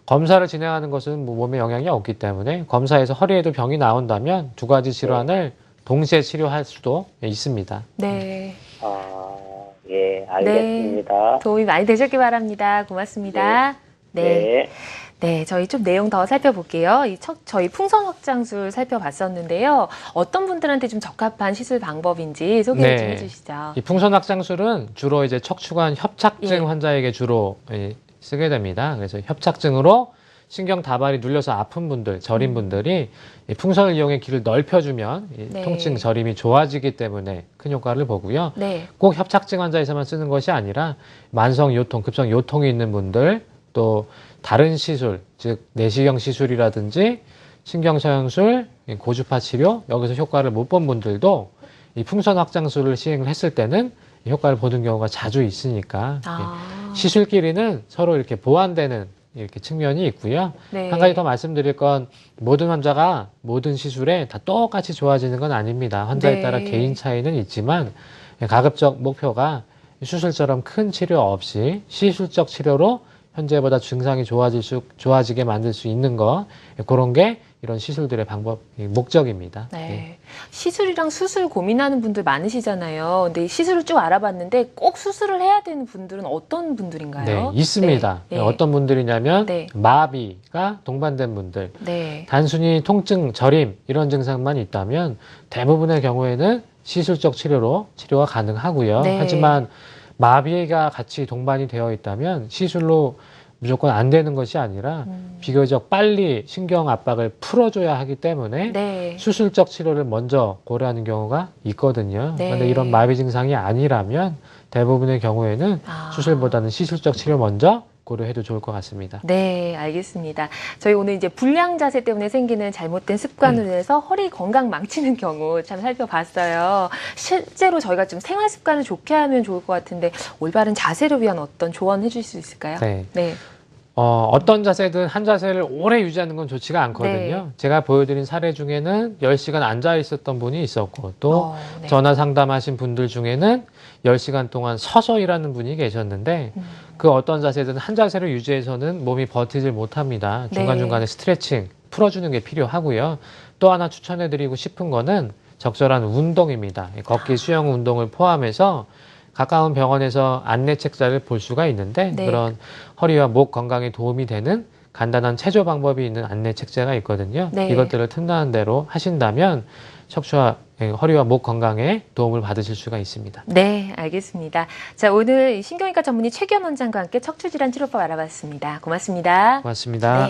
검사를 진행하는 것은 몸에 영향이 없기 때문에 검사에서 허리에도 병이 나온다면 두 가지 질환을 동시에 치료할 수도 있습니다. 네. 예, 알겠습니다. 네. 도움이 많이 되셨기 바랍니다. 고맙습니다. 네. 네, 저희 좀 내용 더 살펴볼게요. 저희 풍선 확장술 살펴봤었는데요. 어떤 분들한테 좀 적합한 시술 방법인지 소개 좀 해주시죠. 이 풍선 확장술은 주로 이제 척추관 협착증 환자에게 주로 쓰게 됩니다. 그래서 협착증으로 신경 다발이 눌려서 아픈 분들, 저린 분들이 이 풍선을 이용해 길을 넓혀주면 이 통증 저림이 좋아지기 때문에 큰 효과를 보고요. 꼭 협착증 환자에서만 쓰는 것이 아니라 만성 요통, 급성 요통이 있는 분들, 또 다른 시술, 즉 내시경 시술이라든지 신경서양술, 고주파 치료, 여기서 효과를 못 본 분들도 이 풍선 확장술을 시행을 했을 때는 효과를 보는 경우가 자주 있으니까 시술 길이는 서로 이렇게 보완되는 이렇게 측면이 있고요. 한 가지 더 말씀드릴 건 모든 환자가 모든 시술에 다 똑같이 좋아지는 건 아닙니다. 환자에 따라 개인 차이는 있지만 가급적 목표가 수술처럼 큰 치료 없이 시술적 치료로 현재보다 증상이 좋아지게 만들 수 있는 거, 그런 게 이런 시술들의 목적입니다. 시술이랑 수술 고민하는 분들 많으시잖아요. 근데 이 시술을 쭉 알아봤는데 꼭 수술을 해야 되는 분들은 어떤 분들인가요? 네, 있습니다. 어떤 분들이냐면 마비가 동반된 분들, 단순히 통증, 저림 이런 증상만 있다면 대부분의 경우에는 시술적 치료로 치료가 가능하고요. 하지만 마비가 같이 동반이 되어 있다면 시술로 무조건 안 되는 것이 아니라 비교적 빨리 신경 압박을 풀어줘야 하기 때문에 수술적 치료를 먼저 고려하는 경우가 있거든요. 그런데 이런 마비 증상이 아니라면 대부분의 경우에는 수술보다는 시술적 치료 먼저 고려해도 좋을 것 같습니다. 네, 알겠습니다. 저희 오늘 이제 불량 자세 때문에 생기는 잘못된 습관으로 인해서 허리 건강 망치는 경우 참 살펴봤어요. 실제로 저희가 좀 생활 습관을 좋게 하면 좋을 것 같은데 올바른 자세를 위한 어떤 조언 해줄 수 있을까요? 어떤 자세든 한 자세를 오래 유지하는 건 좋지가 않거든요. 제가 보여드린 사례 중에는 10시간 앉아 있었던 분이 있었고 또 전화 상담하신 분들 중에는 10시간 동안 서서 일하는 분이 계셨는데 그 어떤 자세든 한 자세를 유지해서는 몸이 버티질 못합니다. 중간중간에 스트레칭 풀어주는 게 필요하고요. 또 하나 추천해드리고 싶은 거는 적절한 운동입니다. 걷기, 수영 운동을 포함해서 가까운 병원에서 안내 책자를 볼 수가 있는데 그런 허리와 목 건강에 도움이 되는 간단한 체조 방법이 있는 안내 책자가 있거든요. 이것들을 틈나는 대로 하신다면 척추와 허리와 목 건강에 도움을 받으실 수가 있습니다. 네, 알겠습니다. 자, 오늘 신경외과 전문의 최기현 원장과 함께 척추질환 치료법 알아봤습니다. 고맙습니다. 고맙습니다.